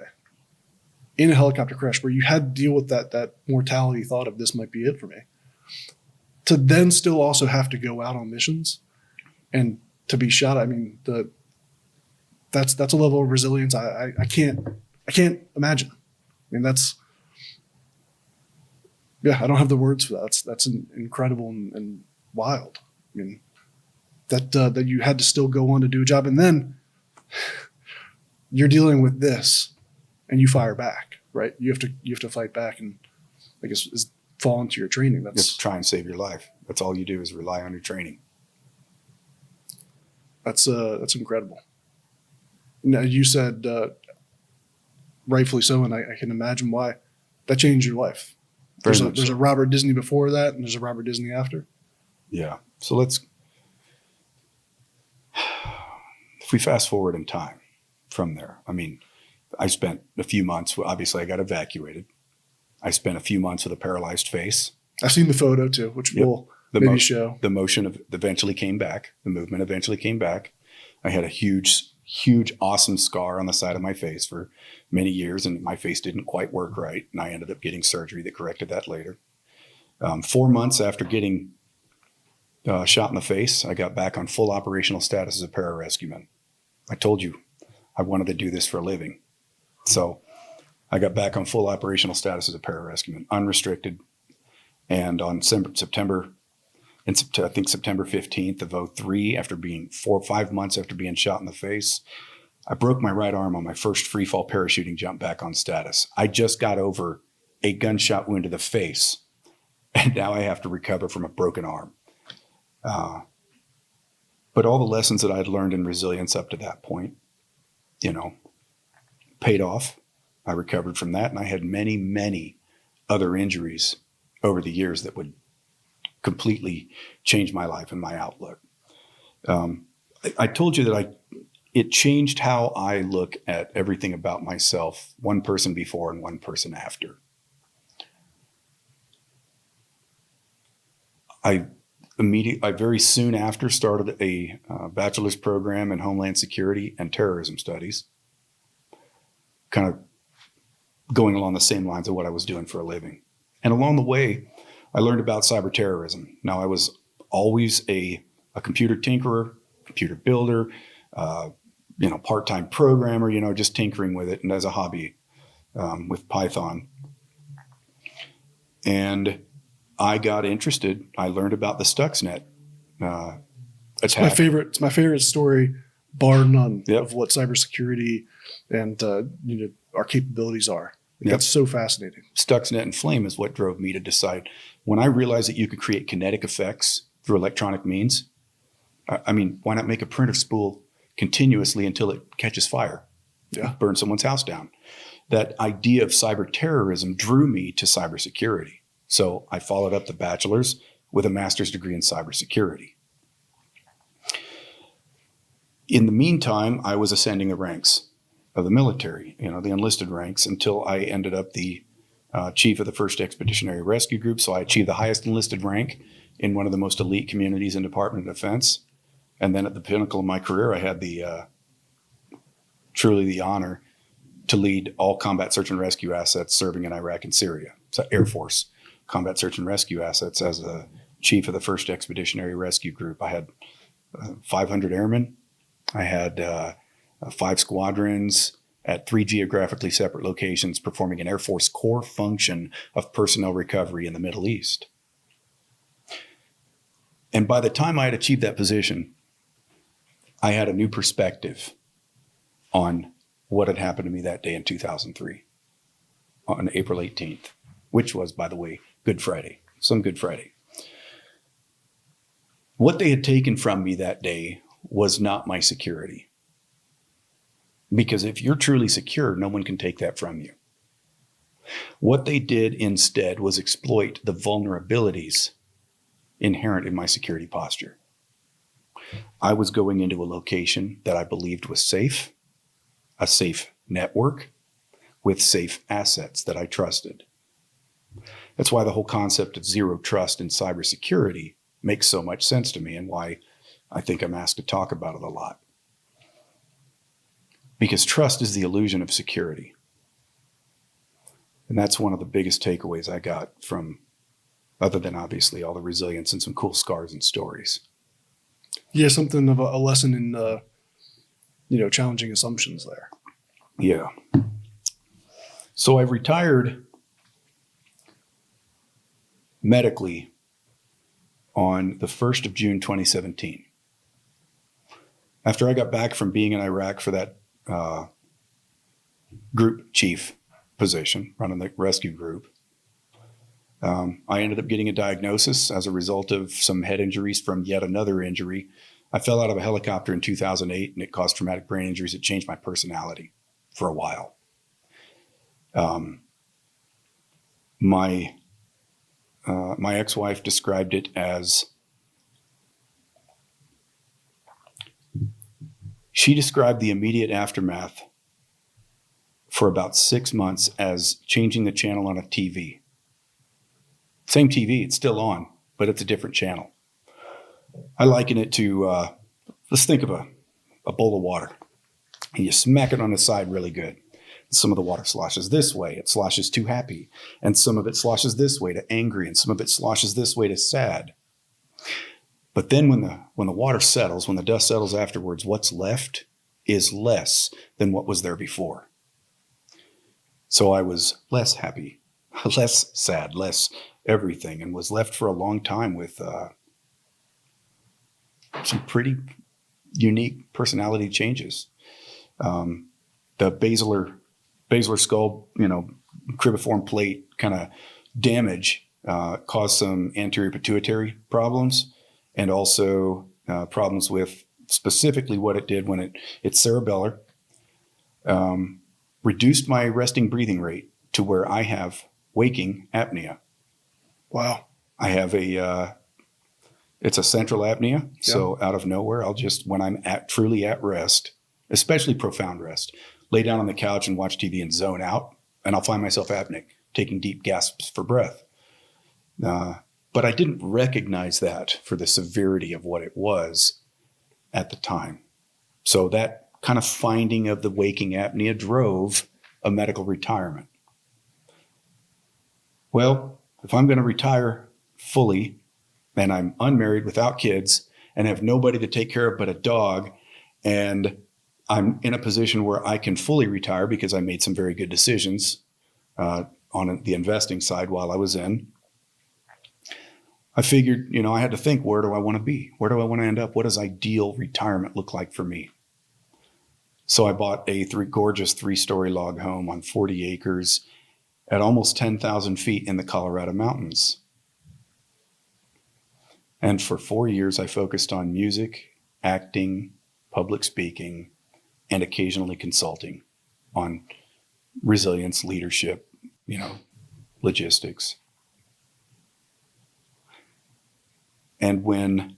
in a helicopter crash where you had to deal with that mortality thought of this might be it for me, to then still also have to go out on missions and to be shot. I mean, that's a level of resilience I can't imagine. I mean, I don't have the words for that. That's incredible and wild. I mean, that you had to still go on to do a job, and then you're dealing with this, and you fire back, right? You have to fight back, and I guess is fall into your training. You have to try and save your life. That's all you do is rely on your training. That's incredible. Now you said, rightfully so, and I can imagine why that changed your life. There's a Robert Disney before that, and there's a Robert Disney after. Yeah. So if we fast forward in time from there, I mean, I spent a few months, obviously I got evacuated. I spent a few months with a paralyzed face. I've seen the photo too, which we'll maybe show. The motion eventually came back. The movement eventually came back. I had a huge, awesome scar on the side of my face for many years, and my face didn't quite work right. And I ended up getting surgery that corrected that later. 4 months after getting shot in the face, I got back on full operational status as a pararescueman. I told you I wanted to do this for a living. So I got back on full operational status as a pararescueman, unrestricted. And on September 15th of 2003, after being 4 or 5 months after being shot in the face, I broke my right arm on my first free fall parachuting jump back on status. I just got over a gunshot wound to the face, and now I have to recover from a broken arm. But all the lessons that I'd learned in resilience up to that point, paid off. I recovered from that, and I had many, many other injuries over the years that would completely change my life and my outlook. I told you that it changed how I look at everything about myself, one person before and one person after. I very soon after started a bachelor's program in Homeland Security and Terrorism Studies, kind of going along the same lines of what I was doing for a living. And along the way, I learned about cyber terrorism. Now, I was always a computer tinkerer, computer builder, part-time programmer, just tinkering with it and as a hobby with Python. And I got interested. I learned about the Stuxnet attack. It's my favorite story, bar none, Yep. of what cybersecurity and our capabilities are. Yep. That's so fascinating. Stuxnet and Flame is what drove me to decide. When I realized that you could create kinetic effects through electronic means, I mean, why not make a printer spool continuously until it catches fire? Yeah. Burn someone's house down. That idea of cyber terrorism drew me to cybersecurity. So I followed up the bachelor's with a master's degree in cybersecurity. In the meantime, I was ascending the ranks of the military, the enlisted ranks, until I ended up the chief of the 1st Expeditionary Rescue Group. So I achieved the highest enlisted rank in one of the most elite communities in Department of Defense. And then at the pinnacle of my career, I had truly the honor to lead all combat search and rescue assets serving in Iraq and Syria. So Air Force combat search and rescue assets as a chief of the 1st Expeditionary Rescue Group. I had 500 airmen. I had 5 squadrons at 3 geographically separate locations performing an Air Force core function of personnel recovery in the Middle East. And by the time I had achieved that position, I had a new perspective on what had happened to me that day in 2003 on April 18th, which was, by the way, Good Friday, some Good Friday. What they had taken from me that day was not my security. Because if you're truly secure, no one can take that from you. What they did instead was exploit the vulnerabilities inherent in my security posture. I was going into a location that I believed was safe, a safe network with safe assets that I trusted. That's why the whole concept of zero trust in cybersecurity makes so much sense to me, and why I think I'm asked to talk about it a lot. Because trust is the illusion of security. And that's one of the biggest takeaways I got from, other than obviously all the resilience and some cool scars and stories. Yeah, something of a lesson in, challenging assumptions there. Yeah. So I retired medically on the 1st of June, 2017. After I got back from being in Iraq for that group chief position, running the rescue group, I ended up getting a diagnosis as a result of some head injuries from yet another injury. I fell out of a helicopter in 2008, and it caused traumatic brain injuries. It changed my personality for a while. My ex-wife described it as, she described the immediate aftermath for about 6 months as changing the channel on a TV. Same TV, it's still on, but it's a different channel. I liken it to, let's think of a bowl of water, and you smack it on the side really good. Some of the water sloshes this way, it sloshes to happy, and some of it sloshes this way to angry, and some of it sloshes this way to sad. But then when the water settles, when the dust settles afterwards, what's left is less than what was there before. So I was less happy, less sad, less everything, and was left for a long time with some pretty unique personality changes. The basilar skull, cribiform plate kind of damage caused some anterior pituitary problems, and also problems with specifically what it did when it's cerebellar, reduced my resting breathing rate to where I have waking apnea. Wow. I have it's a central apnea. Yeah. So out of nowhere, I'll just, when I'm truly at rest, especially profound rest, lay down on the couch and watch TV and zone out, and I'll find myself apneic, taking deep gasps for breath. But I didn't recognize that for the severity of what it was at the time. So that kind of finding of the waking apnea drove a medical retirement. Well, if I'm going to retire fully, and I'm unmarried without kids and have nobody to take care of but a dog, and I'm in a position where I can fully retire because I made some very good decisions on the investing side while I was in, I figured, I had to think, where do I want to be? Where do I want to end up? What does ideal retirement look like for me? So I bought a gorgeous 3-story log home on 40 acres at almost 10,000 feet in the Colorado mountains. And for 4 years, I focused on music, acting, public speaking, and occasionally consulting on resilience, leadership, logistics. And when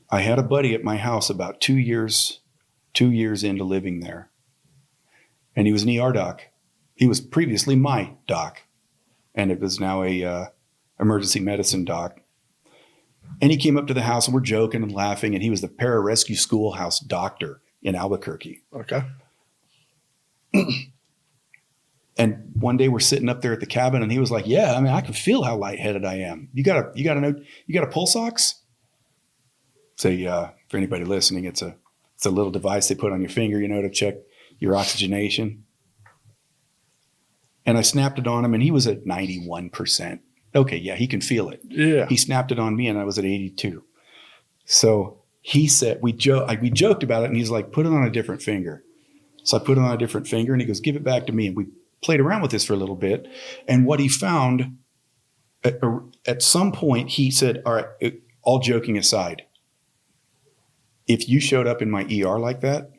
I had a buddy at my house about 2 years into living there, and he was an ER doc. He was previously my doc, and it was now a emergency medicine doc. And he came up to the house, and we're joking and laughing, and he was the pararescue schoolhouse doctor in Albuquerque. Okay. And one day we're sitting up there at the cabin, and he was like, "Yeah, I can feel how lightheaded I am. You got a pulse ox?" Say, for anybody listening, it's a little device they put on your finger, to check your oxygenation. And I snapped it on him, and he was at 91%. Okay, yeah, he can feel it. Yeah. He snapped it on me, and I was at 82. So he said, we joked about it, and he's like, put it on a different finger. So I put it on a different finger, and he goes, give it back to me. And we played around with this for a little bit. And what he found, at some point, he said, all right, all joking aside, if you showed up in my ER like that,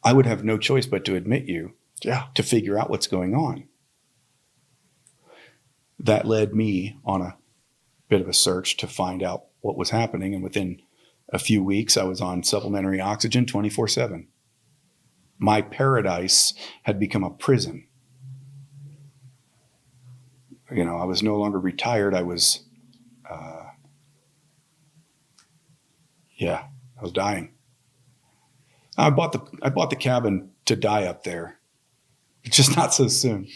I would have no choice but to admit you to figure out what's going on. That led me on a bit of a search to find out what was happening. And within a few weeks, I was on supplementary oxygen 24/7. My paradise had become a prison. You know, I was no longer retired. I was, I was dying. I bought the cabin to die up there, just not so soon.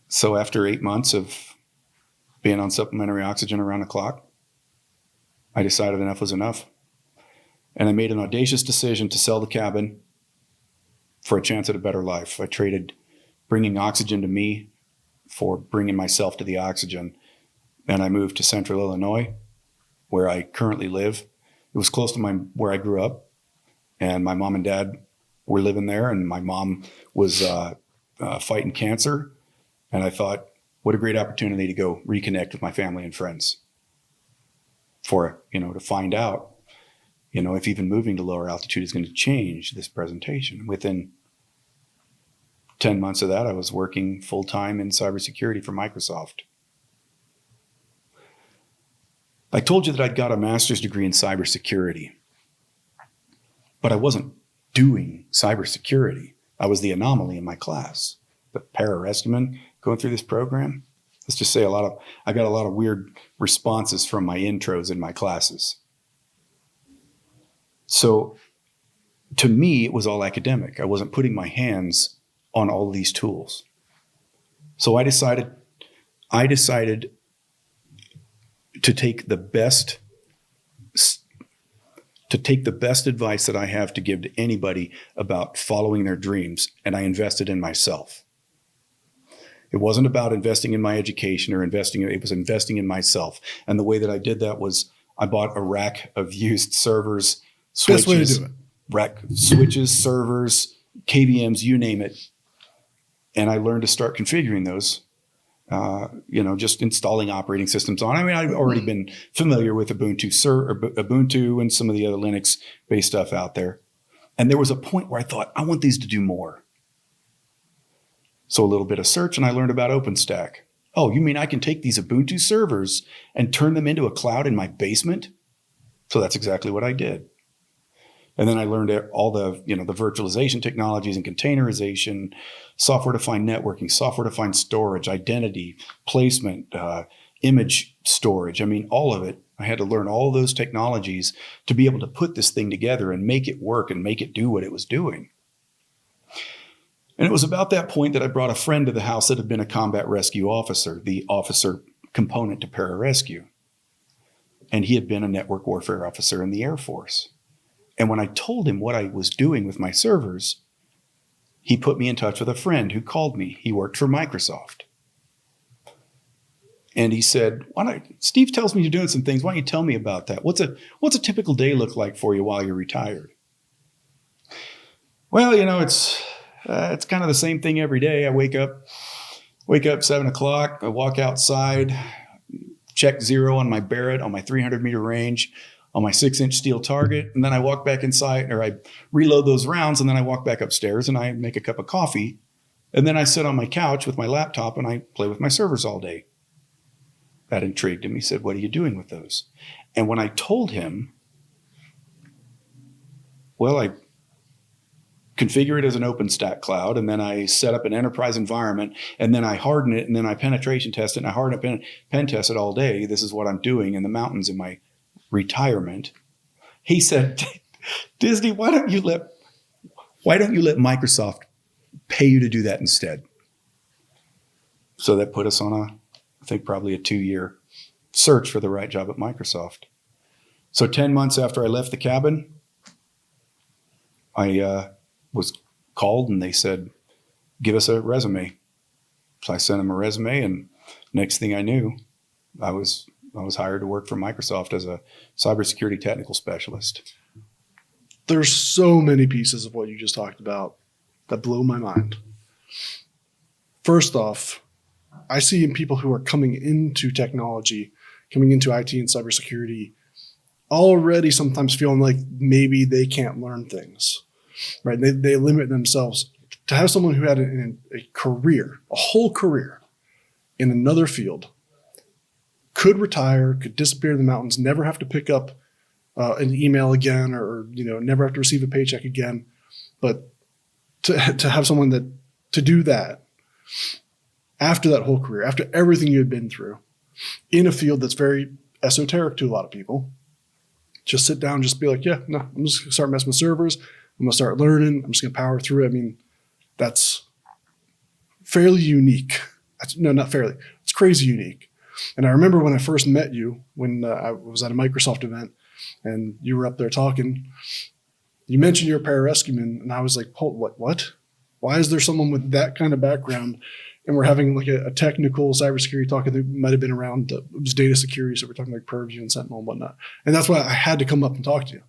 So after 8 months of being on supplementary oxygen around the clock, I decided enough was enough. And I made an audacious decision to sell the cabin for a chance at a better life. I traded bringing oxygen to me for bringing myself to the oxygen. And I moved to Central Illinois, where I currently live. It was close to where I grew up, and my mom and dad were living there, and my mom was fighting cancer. And I thought, what a great opportunity to go reconnect with my family and friends to find out, if even moving to lower altitude is going to change this presentation. Within 10 months of that, I was working full-time in cybersecurity for Microsoft. I told you that I'd got a master's degree in cybersecurity, but I wasn't doing cybersecurity. I was the anomaly in my class, the Pararescueman going through this program. Let's just say I got a lot of weird responses from my intros in my classes. So to me, it was all academic. I wasn't putting my hands on all of these tools. So I decided to take the best advice that I have to give to anybody about following their dreams, and I invested in myself. It wasn't about investing in my education it was investing in myself. And the way that I did that was I bought a rack of used servers, switches, best way to do it. Rack switches, servers, KVMs, you name it. And I learned to start configuring those, just installing operating systems on. I mean, I've already been familiar with Ubuntu and some of the other Linux-based stuff out there. And there was a point where I thought, I want these to do more. So a little bit of search, and I learned about OpenStack. Oh, you mean I can take these Ubuntu servers and turn them into a cloud in my basement? So that's exactly what I did. And then I learned all the virtualization technologies and containerization, software-defined networking, software-defined storage, identity, placement, image storage. I mean, all of it. I had to learn all those technologies to be able to put this thing together and make it work and make it do what it was doing. And it was about that point that I brought a friend to the house that had been a combat rescue officer, the officer component to pararescue. And he had been a network warfare officer in the Air Force. And when I told him what I was doing with my servers, he put me in touch with a friend who called me. He worked for Microsoft. And he said, Steve tells me you're doing some things. Why don't you tell me about that? What's a typical day look like for you while you're retired? Well, it's kind of the same thing every day. I wake up 7:00. I walk outside, check zero on my Barrett on my 300-meter range on my 6-inch steel target. And then I walk back inside, or I reload those rounds. And then I walk back upstairs and I make a cup of coffee. And then I sit on my couch with my laptop and I play with my servers all day. That intrigued him. He said, what are you doing with those? And when I told him, well, I configure it as an OpenStack cloud, and then I set up an enterprise environment, and then I harden it, and then I penetration test it, and I harden it, pen test it all day. This is what I'm doing in the mountains in my retirement. He said, Disney, why don't you let Microsoft pay you to do that instead? So that put us on I think probably a 2-year search for the right job at Microsoft. So 10 months after I left the cabin, I was called and they said, give us a resume. So I sent him a resume, and next thing I knew, I was hired to work for Microsoft as a cybersecurity technical specialist. There's so many pieces of what you just talked about that blow my mind. First off, I see in people who are coming into technology, coming into IT and cybersecurity, already sometimes feeling like maybe they can't learn things, right? They limit themselves. To have someone who had a career, a whole career in another field, could retire, could disappear in the mountains, never have to pick up an email again, or never have to receive a paycheck again. But to have someone to do that after that whole career, after everything you had been through, in a field that's very esoteric to a lot of people, just sit down, just be like, yeah, no, I'm just gonna start messing with servers. I'm gonna start learning. I'm just gonna power through it. I mean, that's fairly unique. No, not fairly. It's crazy unique. And I remember when I first met you, when I was at a Microsoft event, and you were up there talking. You mentioned you're a pararescueman, and I was like, "Hold, what? Why is there someone with that kind of background?" And we're having like a technical cybersecurity talk that might have been around it was data security, so we're talking like Purview and Sentinel and whatnot. And that's why I had to come up and talk to you. I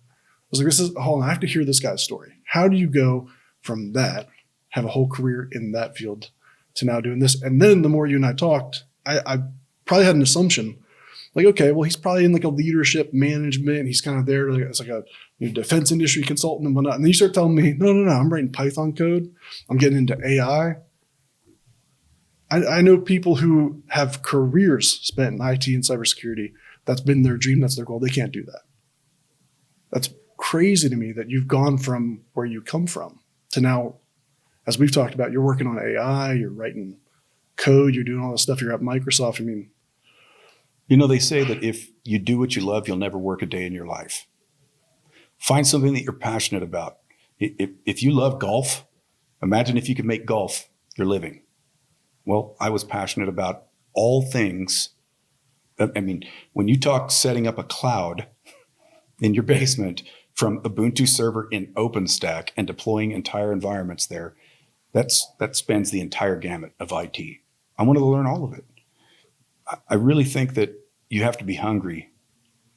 was like, hold on, I have to hear this guy's story. How do you go from that, have a whole career in that field, to now doing this? And then the more you and I talked, I probably had an assumption, like, okay, well, he's probably in like a leadership management. He's kind of there as like a defense industry consultant and whatnot. And then you start telling me, no, I'm writing Python code. I'm getting into AI. I know people who have careers spent in IT and cybersecurity. That's been their dream. That's their goal. They can't do that. That's crazy to me that you've gone from where you come from to now, as we've talked about, you're working on AI, you're writing code, you're doing all this stuff. You're at Microsoft. I mean, they say that if you do what you love, you'll never work a day in your life. Find something that you're passionate about. If you love golf, imagine if you could make golf your living. Well, I was passionate about all things. I mean, when you talk setting up a cloud in your basement from Ubuntu server in OpenStack and deploying entire environments there, that spans the entire gamut of IT. I wanted to learn all of it. I really think that you have to be hungry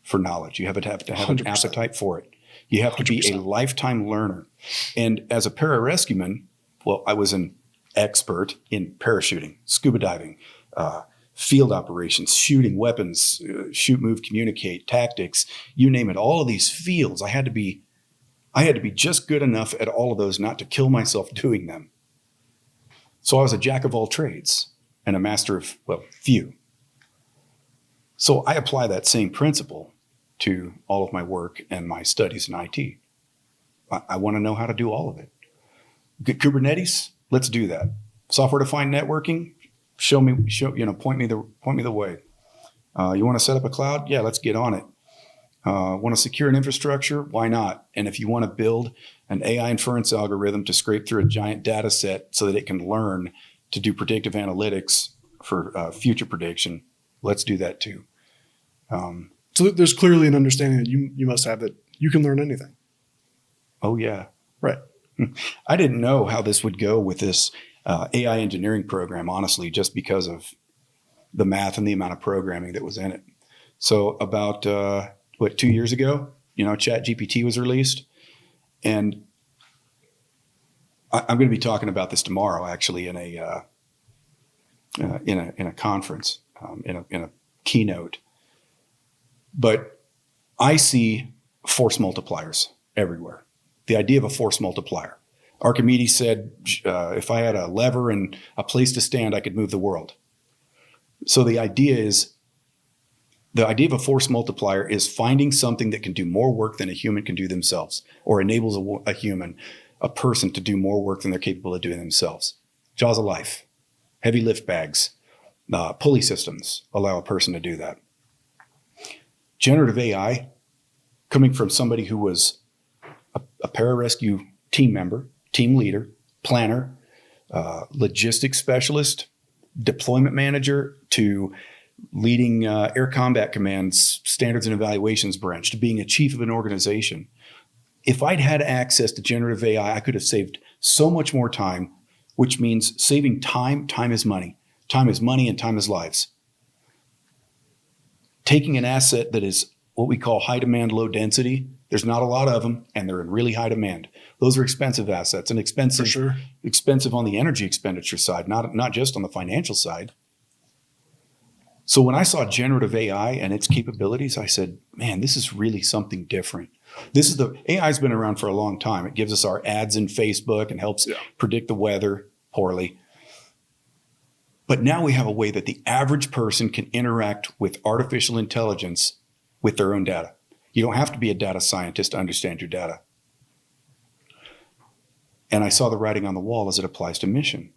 for knowledge. You have to have 100%. An appetite for it. You have to be 100%. a lifetime learner. And as a pararescueman, well, I was an expert in parachuting, scuba diving, field operations, shooting weapons, shoot, move, communicate, tactics, you name it. All of these fields, I had to be just good enough at all of those not to kill myself doing them. So I was a jack of all trades and a master of, few. So I apply that same principle to all of my work and my studies in IT. I want to know how to do all of it. Kubernetes, let's do that. Software-defined networking, point me the way. You want to set up a cloud? Yeah, let's get on it. Want to secure an infrastructure? Why not? And if you want to build an AI inference algorithm to scrape through a giant data set so that it can learn to do predictive analytics for future prediction, let's do that too. So there's clearly an understanding that you must have that you can learn anything. Oh, yeah. Right. I didn't know how this would go with this AI engineering program, honestly, just because of the math and the amount of programming that was in it. So about, 2 years ago, ChatGPT was released. And I'm going to be talking about this tomorrow, actually, in a conference, in a keynote. But I see force multipliers everywhere. The idea of a force multiplier. Archimedes said, if I had a lever and a place to stand, I could move the world. So the idea of a force multiplier is finding something that can do more work than a human can do themselves, or enables a person to do more work than they're capable of doing themselves. Jaws of life, heavy lift bags, pulley systems allow a person to do that. Generative AI, coming from somebody who was a pararescue team member, team leader, planner, logistics specialist, deployment manager, to leading Air Combat Command's standards and evaluations branch, to being a chief of an organization. If I'd had access to generative AI, I could have saved so much more time, which means saving time. Time is money. Time is money and time is lives. Taking an asset that is what we call high demand, low density, there's not a lot of them, and they're in really high demand. Those are expensive assets, and expensive, For sure. expensive on the energy expenditure side, not just on the financial side. So when I saw generative AI and its capabilities, I said, man, this is really something different. AI's been around for a long time. It gives us our ads in Facebook and helps predict the weather poorly. But now we have a way that the average person can interact with artificial intelligence with their own data. You don't have to be a data scientist to understand your data. And I saw the writing on the wall as it applies to mission.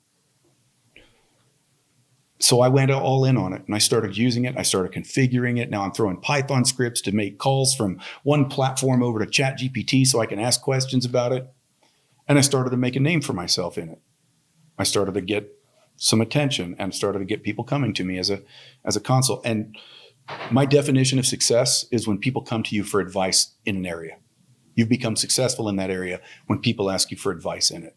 So I went all in on it and I started using it. I started configuring it. Now I'm throwing Python scripts to make calls from one platform over to ChatGPT so I can ask questions about it. And I started to make a name for myself in it. I started to get some attention and started to get people coming to me as a consult. And my definition of success is when people come to you for advice in an area. You've become successful in that area when people ask you for advice in it.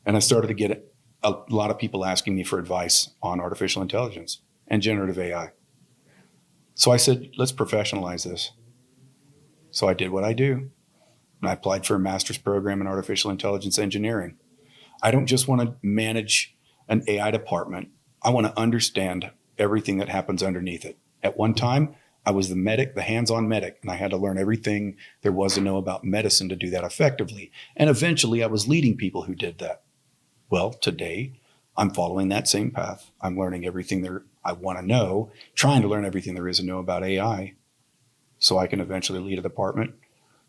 And I started to get a lot of people asking me for advice on artificial intelligence and generative AI. So I said, let's professionalize this. So I did what I do. And I applied for a master's program in artificial intelligence engineering. I don't just want to manage an AI department. I want to understand everything that happens underneath it. At one time, I was the medic, the hands-on medic, and I had to learn everything there was to know about medicine to do that effectively. And eventually I was leading people who did that. Well, today I'm following that same path. I'm learning everything there I want to know, trying to learn everything there is to know about AI so I can eventually lead a department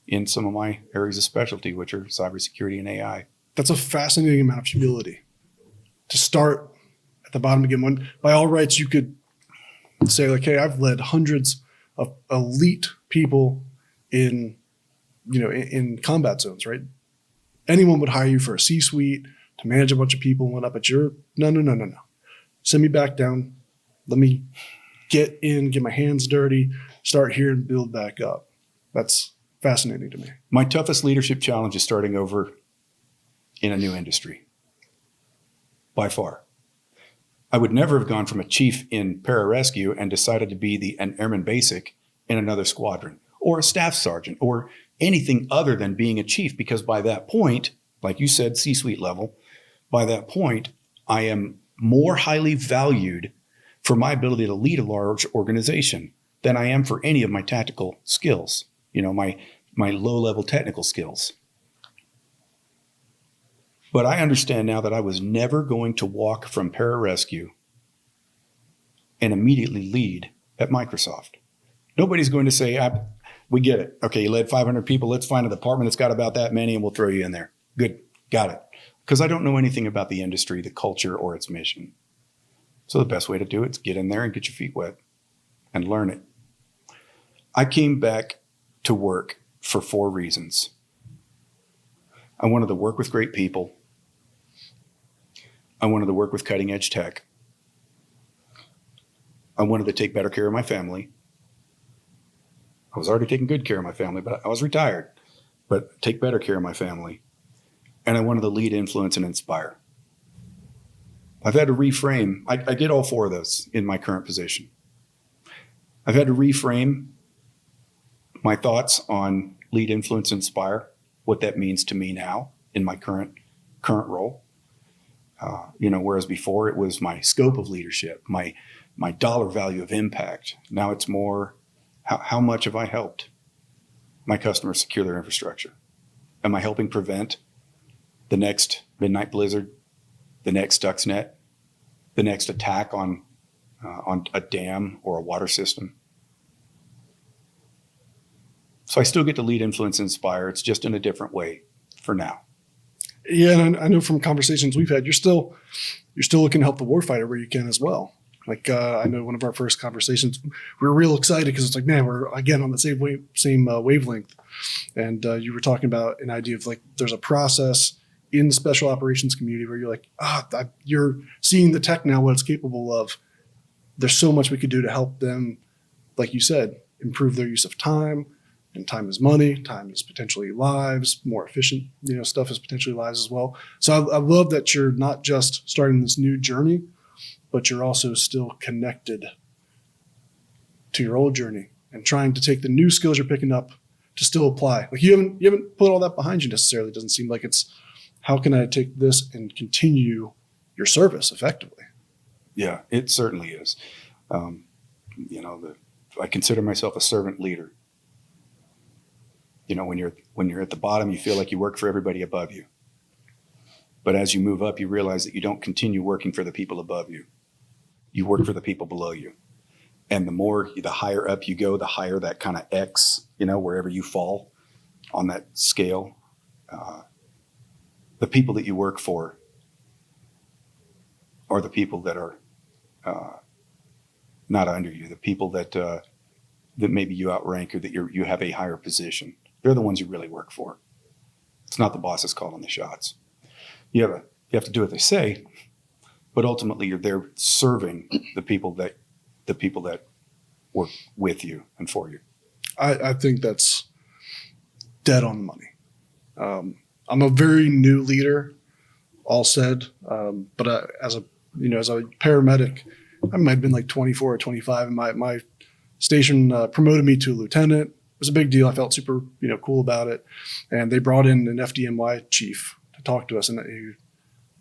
in some of my areas of specialty, which are cybersecurity and AI. That's a fascinating amount of humility to start at the bottom again. When by all rights, you could say like, hey, I've led hundreds of elite people in combat zones, right? Anyone would hire you for a C-suite to manage a bunch of people and whatnot, but you're no. Send me back down. Let me get in, get my hands dirty, start here and build back up. That's fascinating to me. My toughest leadership challenge is starting over in a new industry. By far. I would never have gone from a chief in pararescue and decided to be an airman basic in another squadron or a staff sergeant or anything other than being a chief, because by that point, like you said, C-suite level, by that point, I am more highly valued for my ability to lead a large organization than I am for any of my tactical skills, my low-level technical skills. But I understand now that I was never going to walk from pararescue and immediately lead at Microsoft. Nobody's going to say, we get it. Okay, you led 500 people. Let's find a department that's got about that many and we'll throw you in there. Good, got it. Because I don't know anything about the industry, the culture, or its mission. So the best way to do it is get in there and get your feet wet and learn it. I came back to work for 4 reasons. I wanted to work with great people. I wanted to work with cutting edge tech. I wanted to take better care of my family. I was already taking good care of my family, but I was retired. But take better care of my family. And I wanted to lead, influence, and inspire. I've had to reframe. I did all 4 of those in my current position. I've had to reframe my thoughts on lead, influence, inspire, what that means to me now in my current role. Whereas before it was my scope of leadership, my dollar value of impact. Now it's more, how much have I helped my customers secure their infrastructure? Am I helping prevent the next midnight blizzard, the next Stuxnet, the next attack on a dam or a water system? So I still get to lead, influence, inspire. It's just in a different way for now. Yeah, and I know from conversations we've had, you're still looking to help the warfighter where you can as well. Like I know one of our first conversations, we were real excited because it's like, man, we're again on the same wavelength. And you were talking about an idea of like, there's a process in the special operations community where you're like, you're seeing the tech now, what it's capable of. There's so much we could do to help them, like you said, improve their use of time. And time is money. Time is potentially lives. More efficient, stuff is potentially lives as well. So I love that you're not just starting this new journey, but you're also still connected to your old journey and trying to take the new skills you're picking up to still apply. Like you haven't put all that behind you necessarily. It doesn't seem like it's, how can I take this and continue your service effectively? Yeah, it certainly is. I consider myself a servant leader. When you're at the bottom, you feel like you work for everybody above you. But as you move up, you realize that you don't continue working for the people above you. You work for the people below you. And the higher up you go, the higher that kind of X, wherever you fall on that scale, the people that you work for are the people that are not under you, the people that maybe you outrank or that you have a higher position. They're the ones you really work for. It's not the bosses calling the shots. You have to do what they say, but ultimately you're there serving the people that work with you and for you. I think that's dead on the money. I'm a very new leader, all said, but as a paramedic, I might have been like 24 or 25, and my station promoted me to a lieutenant. It was a big deal. I felt super cool about it, and they brought in an FDNY chief to talk to us, and he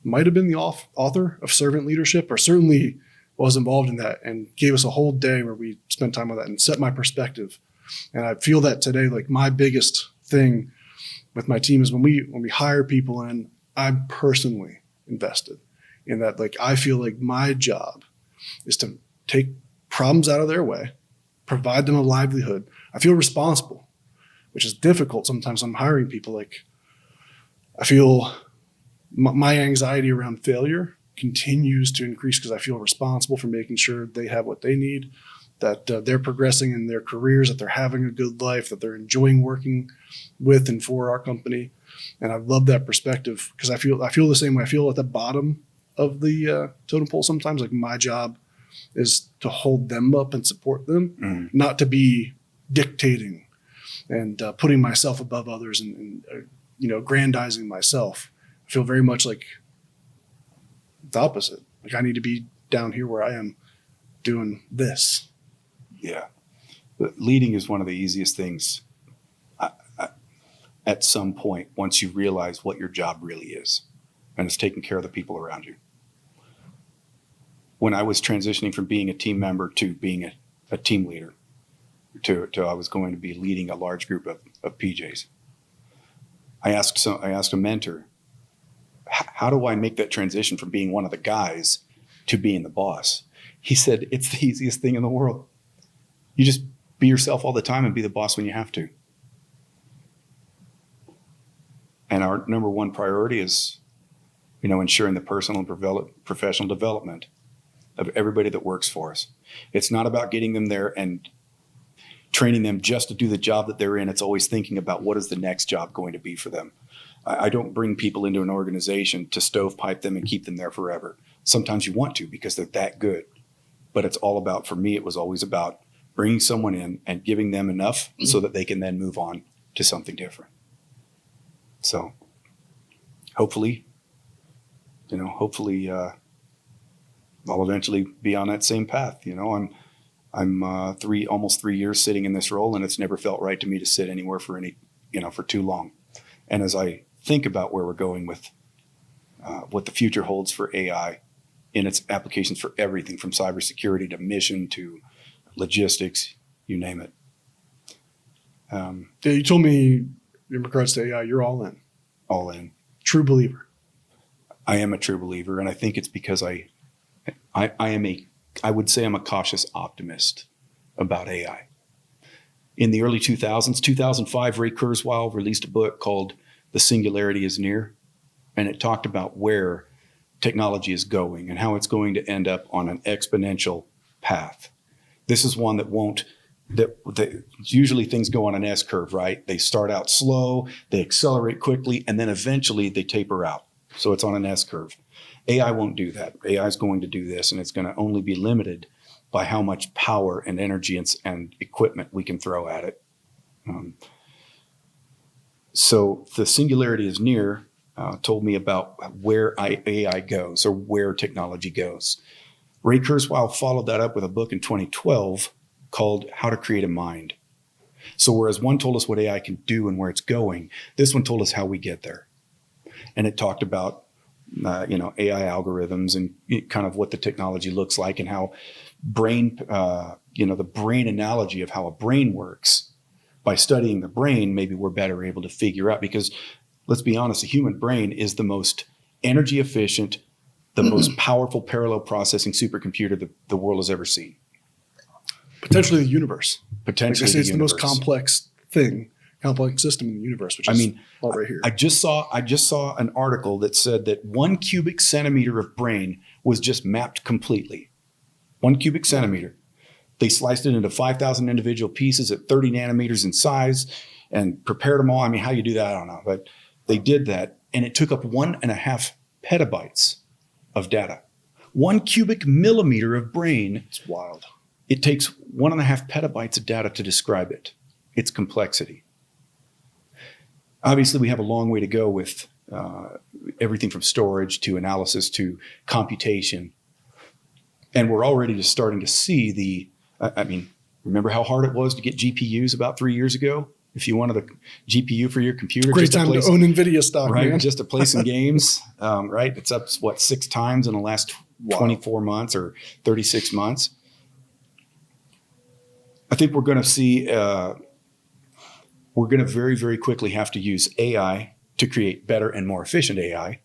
might have been the author of Servant Leadership, or certainly was involved in that, and gave us a whole day where we spent time with that and set my perspective. And I feel that today, like my biggest thing with my team is when we hire people in, I'm personally invested in that. Like I feel like my job is to take problems out of their way, provide them a livelihood. I feel responsible, which is difficult sometimes. I'm hiring people. Like I feel my anxiety around failure continues to increase because I feel responsible for making sure they have what they need, that they're progressing in their careers, that they're having a good life, that they're enjoying working with and for our company. And I love that perspective because I feel the same way. I feel at the bottom of the totem pole sometimes. Like my job is to hold them up and support them, not to be dictating and putting myself above others and aggrandizing myself. I feel very much like the opposite. Like I need to be down here where I am doing this. Yeah. Leading is one of the easiest things at some point once you realize what your job really is, and it's taking care of the people around you. When I was transitioning from being a team member to being a team leader, to I was going to be leading a large group of PJs, I asked a mentor, how do I make that transition from being one of the guys to being the boss? He said, it's the easiest thing in the world. You just be yourself all the time and be the boss when you have to. And our number one priority is, ensuring the personal and professional development of everybody that works for us. It's not about getting them there and training them just to do the job that they're in. It's always thinking about what is the next job going to be for them. I don't bring people into an organization to stovepipe them and keep them there forever. Sometimes you want to because they're that good. But it's all about, for me, it was always about bringing someone in and giving them enough so that they can then move on to something different. So hopefully I'll eventually be on that same path. I'm almost 3 years sitting in this role, and it's never felt right to me to sit anywhere for too long. And as I think about where we're going with what the future holds for AI in its applications for everything from cybersecurity to mission to logistics, you name it. Yeah, you told me in regards to AI, you're all in. All in. True believer. I am a true believer, and I think it's because I would say I'm a cautious optimist about AI. In the early 2000s, 2005, Ray Kurzweil released a book called The Singularity is Near, and it talked about where technology is going and how it's going to end up on an exponential path. This is one that usually things go on an S curve, right? They start out slow, they accelerate quickly, and then eventually they taper out. So it's on an S curve. AI won't do that. AI is going to do this, and it's going to only be limited by how much power and energy and equipment we can throw at it. So the singularity is near told me about where AI goes or where technology goes. Ray Kurzweil followed that up with a book in 2012 called How to Create a Mind. So whereas one told us what AI can do and where it's going, this one told us how we get there. And it talked about AI algorithms and kind of what the technology looks like and how brain, the brain analogy of how a brain works. By studying the brain, maybe we're better able to figure out, because let's be honest, the human brain is the most energy efficient, the most powerful parallel processing supercomputer the world has ever seen. Potentially the universe. Potentially like I say, it's the most complex system in the universe, which is right here. I just saw an article that said that 1 cubic centimeter of brain was just mapped completely. 1 cubic centimeter. They sliced it into 5,000 individual pieces at 30 nanometers in size and prepared them all. I mean, how you do that, I don't know, but they did that, and it took up 1.5 petabytes of data. 1 cubic millimeter of brain. It's wild. It takes 1.5 petabytes of data to describe it. Its complexity. Obviously, we have a long way to go with everything from storage to analysis to computation. And we're already just starting to see remember how hard it was to get GPUs about 3 years ago? If you wanted a GPU for your computer. Great time to own NVIDIA stock, right? Man. Just to play some games, right? It's up, 6 times in the last 24 months or 36 months. I think we're going to see, we're going to very, very quickly have to use AI to create better and more efficient AI,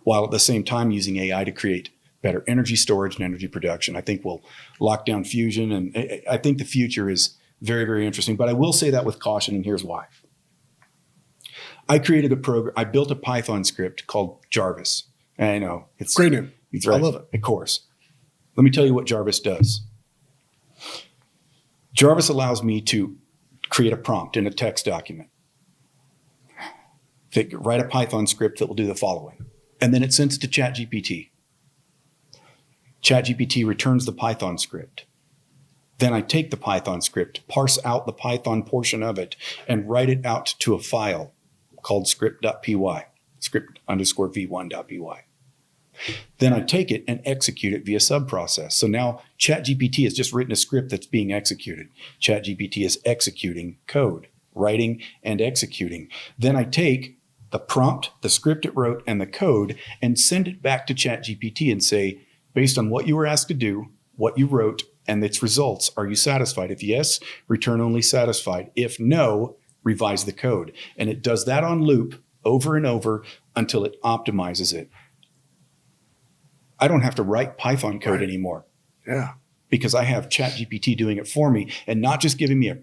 while at the same time using AI to create better energy storage and energy production. I think we'll lock down fusion, and I think the future is very, very interesting. But I will say that with caution, and here's why. I created a program. I built a Python script called Jarvis. And I know it's great name. It's right. I love it. Of course. Let me tell you what Jarvis does. Jarvis allows me to create a prompt in a text document. Write a Python script that will do the following. And then it sends it to ChatGPT. ChatGPT returns the Python script. Then I take the Python script, parse out the Python portion of it, and write it out to a file called script.py, script_v1.py. Then I take it and execute it via subprocess. So now ChatGPT has just written a script that's being executed. ChatGPT is executing code, writing and executing. Then I take the prompt, the script it wrote, and the code, and send it back to ChatGPT and say, based on what you were asked to do, what you wrote, and its results, are you satisfied? If yes, return only satisfied. If no, revise the code. And it does that on loop over and over until it optimizes it. I don't have to write Python code anymore. Yeah. Because I have ChatGPT doing it for me and not just giving me a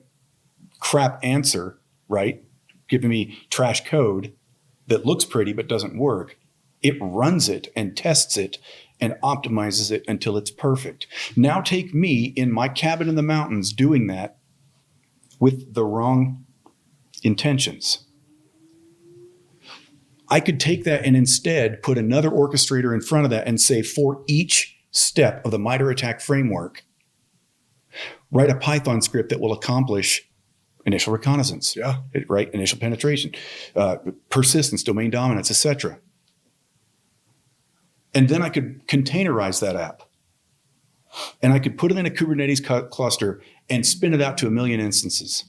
crap answer, right? Giving me trash code that looks pretty but doesn't work. It runs it and tests it and optimizes it until it's perfect. Now take me in my cabin in the mountains doing that with the wrong intentions. I could take that and instead put another orchestrator in front of that and say, for each step of the MITRE ATT&CK framework, write a Python script that will accomplish initial reconnaissance, right? Initial penetration, persistence, domain dominance, etc. And then I could containerize that app. And I could put it in a Kubernetes cluster and spin it out to 1 million instances.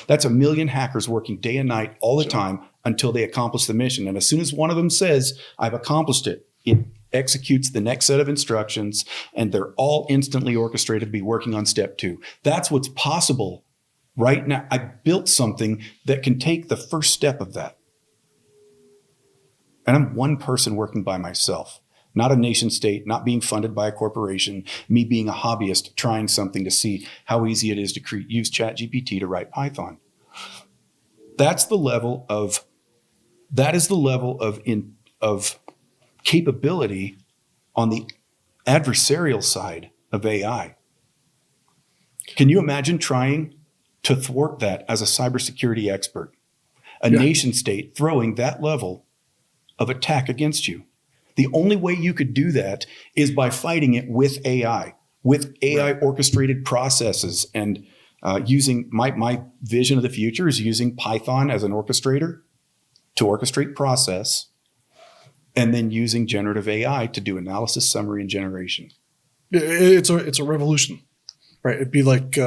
That's 1 million hackers working day and night all the time until they accomplish the mission. And as soon as one of them says, I've accomplished it, it executes the next set of instructions, and they're all instantly orchestrated to be working on step 2. That's what's possible right now. I built something that can take the first step of that. And I'm one person working by myself, not a nation state, not being funded by a corporation, me being a hobbyist trying something to see how easy it is to use ChatGPT to write Python. That is the level of capability on the adversarial side of AI. Can you imagine trying to thwart that as a cybersecurity expert? A nation state throwing that level of attack against you. The only way you could do that is by fighting it with AI orchestrated processes, and using my vision of the future is using Python as an orchestrator to orchestrate process, and then using generative AI to do analysis, summary, and generation. It's a revolution, right? It'd be like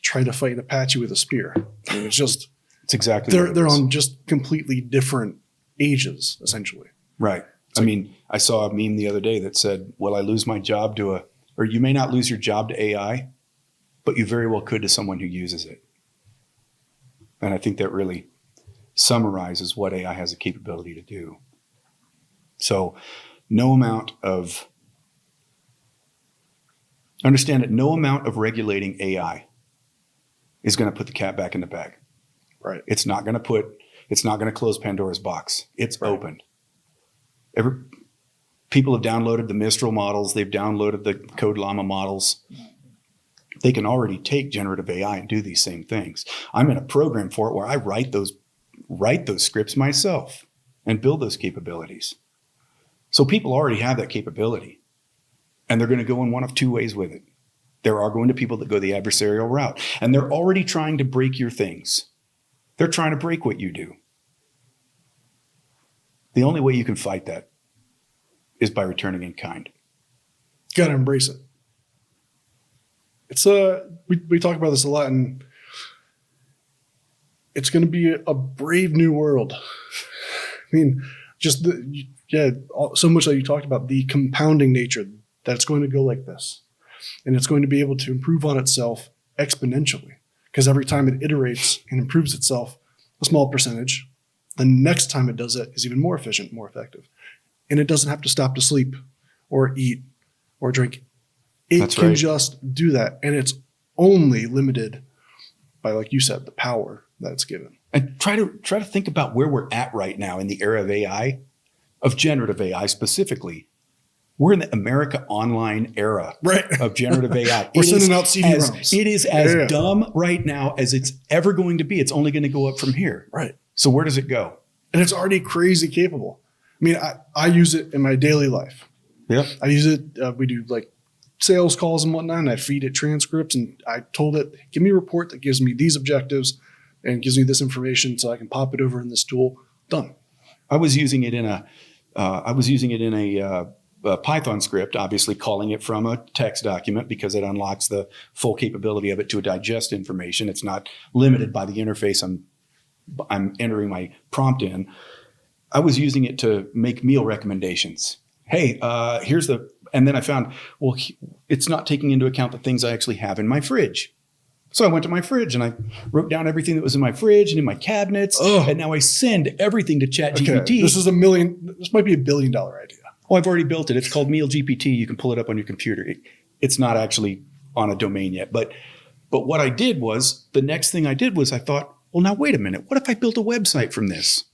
trying to fight an Apache with a spear. I mean, it's exactly they're on just completely different ages, essentially. Right. I mean, I saw a meme the other day that said, "Will I lose my job or you may not lose your job to AI, but you very well could to someone who uses it." And I think that really summarizes what AI has the capability to do. So understand that no amount of regulating AI is going to put the cat back in the bag. Right. It's not going to close Pandora's box. It's opened. People have downloaded the Mistral models. They've downloaded the Code Llama models. They can already take generative AI and do these same things. I'm in a program for it where I write those scripts myself and build those capabilities. So people already have that capability, and they're going to go in one of two ways with it. There are going to people that go the adversarial route, and they're already trying to break your things. They're trying to break what you do. The only way you can fight that is by returning in kind. Got to embrace it. It's we talk about this a lot, and it's going to be a brave new world. I mean, just so much that you talked about the compounding nature, that it's going to go like this, and it's going to be able to improve on itself exponentially, because every time it iterates and improves itself a small percentage, the next time it does it is even more efficient, more effective, and it doesn't have to stop to sleep or eat or drink. It can just do that, and it's only limited by, like you said, the power that it's given. And try to think about where we're at right now in the era of AI, of generative AI specifically. We're in the America Online era of generative AI. We're sending out CD-ROMs. It is as dumb right now as it's ever going to be. It's only going to go up from here. Right. So where does it go? And it's already crazy capable. I mean, I use it in my daily life. Yeah. I use it. We do like sales calls and whatnot, and I feed it transcripts, and I told it, give me a report that gives me these objectives and gives me this information so I can pop it over in this tool. Done. I was using it in a Python script, obviously calling it from a text document because it unlocks the full capability of it to digest information. It's not limited by the interface I'm entering my prompt in. I was using it to make meal recommendations. Hey, and then I found, it's not taking into account the things I actually have in my fridge. So I went to my fridge and I wrote down everything that was in my fridge and in my cabinets. And now I send everything to ChatGPT. Okay. This might be $1 billion idea. Oh, I've already built it. It's called Meal GPT. You can pull it up on your computer. It's not actually on a domain yet. But what I did was, the next thing I did was I thought, well, now wait a minute. What if I built a website from this?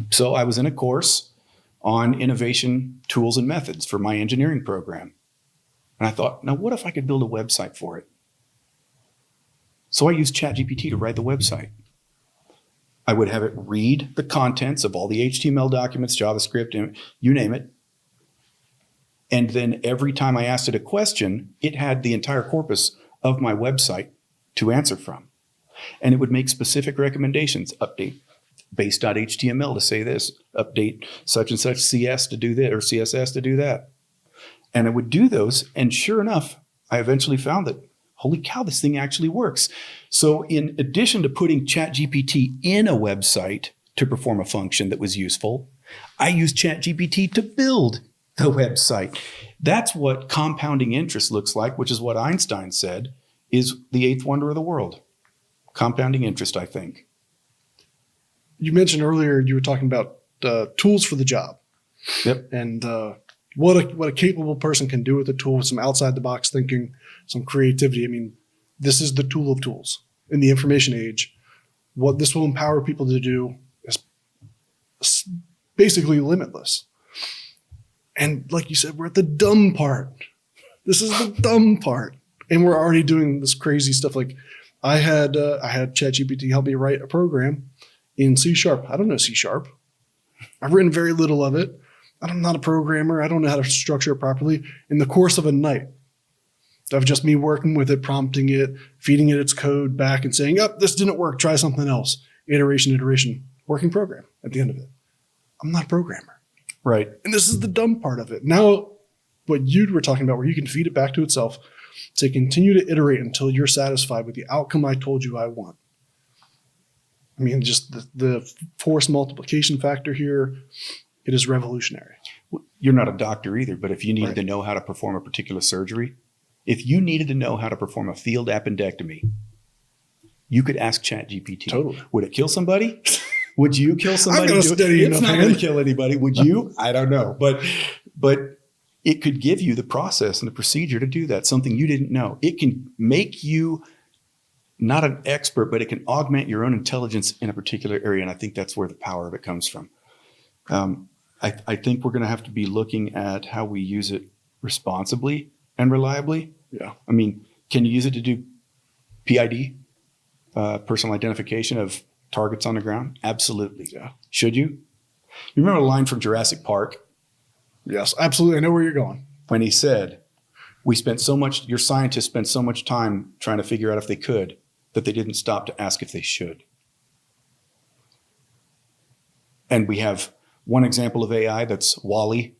So I was in a course on innovation tools and methods for my engineering program. And I thought, now what if I could build a website for it? So I used ChatGPT to write the website. I would have it read the contents of all the HTML documents, JavaScript, you name it. And then every time I asked it a question, it had the entire corpus of my website to answer from. And it would make specific recommendations, update base.html to say this, update such and such CS to do this or CSS to do that. And I would do those. And sure enough, I eventually found that, holy cow, this thing actually works. So in addition to putting ChatGPT in a website to perform a function that was useful, I used ChatGPT to build the website. That's what compounding interest looks like, which is what Einstein said is the eighth wonder of the world. Compounding interest, I think. You mentioned earlier you were talking about tools for the job. Yep. And what a capable person can do with a tool, with some outside the box thinking, some creativity. I mean, this is the tool of tools in the information age. What this will empower people to do is basically limitless. And like you said, we're at the dumb part. This is the dumb part. And we're already doing this crazy stuff. Like I had ChatGPT help me write a program in C#. I don't know C#. I've written very little of it. I'm not a programmer. I don't know how to structure it properly. In the course of a night of just me working with it, prompting it, feeding it its code back and saying, oh, this didn't work. Try something else. Iteration, working program at the end of it. I'm not a programmer. Right. And this is the dumb part of it. Now what you were talking about, where you can feed it back to itself to continue to iterate until you're satisfied with the outcome I told you I want. I mean, just the force multiplication factor here, it is revolutionary. You're not a doctor either, but if you needed Right. to know how to perform a particular surgery, if you needed to know how to perform a field appendectomy, you could ask ChatGPT. Totally. Would it kill somebody? Would you kill somebody? I've got a steady It's enough not going hand. to kill anybody. Would you? I don't know. But it could give you the process and the procedure to do that, something you didn't know. It can make you not an expert, but it can augment your own intelligence in a particular area. And I think that's where the power of it comes from. I think we're going to have to be looking at how we use it responsibly and reliably. Yeah. I mean, can you use it to do PID, personal identification of targets on the ground? Absolutely. Yeah. Should you? You remember the line from Jurassic Park Yes, absolutely. I know where you're going. when he said, your scientists spent so much time trying to figure out if they could, that they didn't stop to ask if they should. And we have one example of AI that's WALL-E,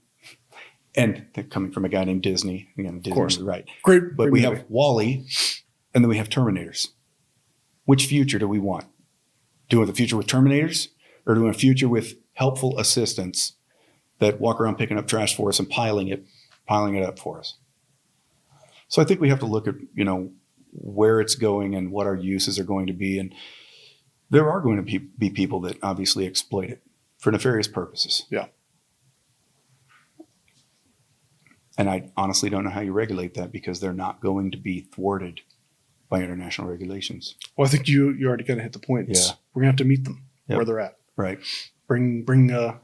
and they're coming from a guy named Disney. Again, Disney, course. right? Great. But great we movie. have WALL-E, and then we have Terminators. Which future do we want? Do we want the future with Terminators, or do we want a future with helpful assistants that walk around picking up trash for us and piling it up for us? So I think we have to look at, where it's going and what our uses are going to be. And there are going to be people that obviously exploit it for nefarious purposes. Yeah. And I honestly don't know how you regulate that, because they're not going to be thwarted by international regulations. Well, I think you already kind of hit the point. Yeah. We're gonna have to meet them Yep. where they're at. Right. Bring a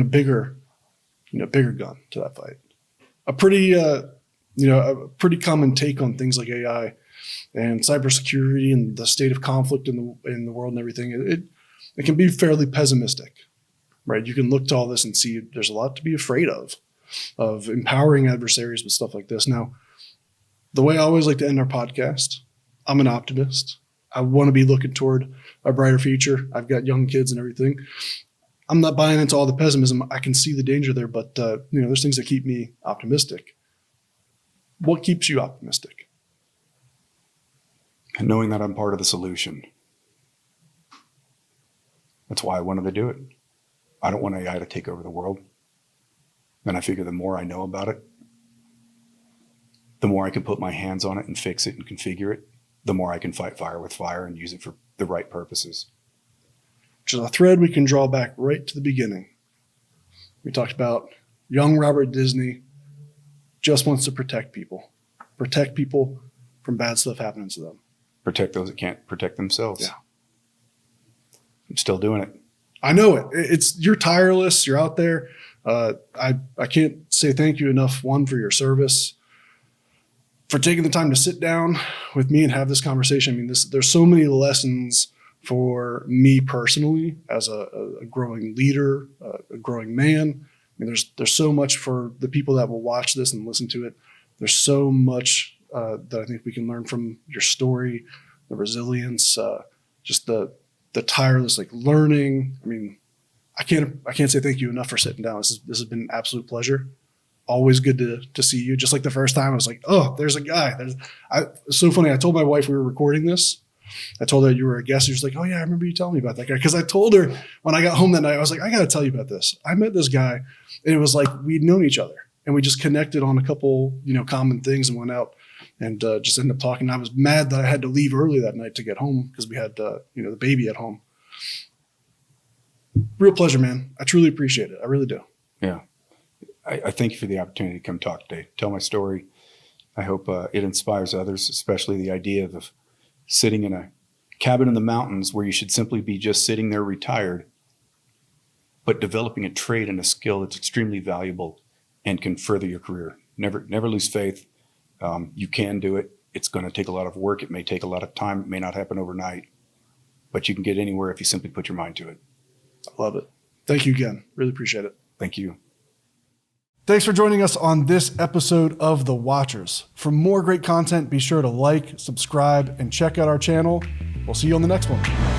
bigger gun to that fight. A pretty common take on things like AI and cybersecurity and the state of conflict in the world and everything. It can be fairly pessimistic, right? You can look to all this and see there's a lot to be afraid of empowering adversaries with stuff like this. Now, the way I always like to end our podcast, I'm an optimist. I want to be looking toward a brighter future. I've got young kids and everything. I'm not buying into all the pessimism. I can see the danger there, but there's things that keep me optimistic. What keeps you optimistic? And knowing that I'm part of the solution. That's why I wanted to do it. I don't want AI to take over the world. And I figure the more I know about it, the more I can put my hands on it and fix it and configure it, the more I can fight fire with fire and use it for the right purposes. Which is a thread we can draw back right to the beginning. We talked about young Robert Disney just wants to protect people from bad stuff happening to them. Protect those that can't protect themselves. Yeah. I'm still doing it. I know it. You're tireless. You're out there. I can't say thank you enough, one, for your service, for taking the time to sit down with me and have this conversation. I mean, there's so many lessons for me personally as a growing leader, a growing man. I mean, there's so much for the people that will watch this and listen to it. There's so much that I think we can learn from your story, the resilience, just the tireless learning. I mean, I can't say thank you enough for sitting down. This has been an absolute pleasure. Always good to see you. Just like the first time, I was like, oh, there's a guy. It's so funny. I told my wife we were recording this. I told her you were a guest. She was like, oh yeah, I remember you telling me about that guy. Because I told her when I got home that night, I was like, I got to tell you about this. I met this guy, and it was like we'd known each other, and we just connected on a couple, common things, and went out and just ended up talking. I was mad that I had to leave early that night to get home because we had, the baby at home. Real pleasure, man. I truly appreciate it. I really do. Yeah. I thank you for the opportunity to come talk today, tell my story. I hope it inspires others, especially the idea of sitting in a cabin in the mountains where you should simply be just sitting there retired, but developing a trade and a skill that's extremely valuable and can further your career. Never lose faith. You can do it. It's going to take a lot of work. It may take a lot of time. It may not happen overnight, but you can get anywhere if you simply put your mind to it. I love it. Thank you again. Really appreciate it. Thank you. Thanks for joining us on this episode of The Watchers. For more great content, be sure to like, subscribe, and check out our channel. We'll see you on the next one.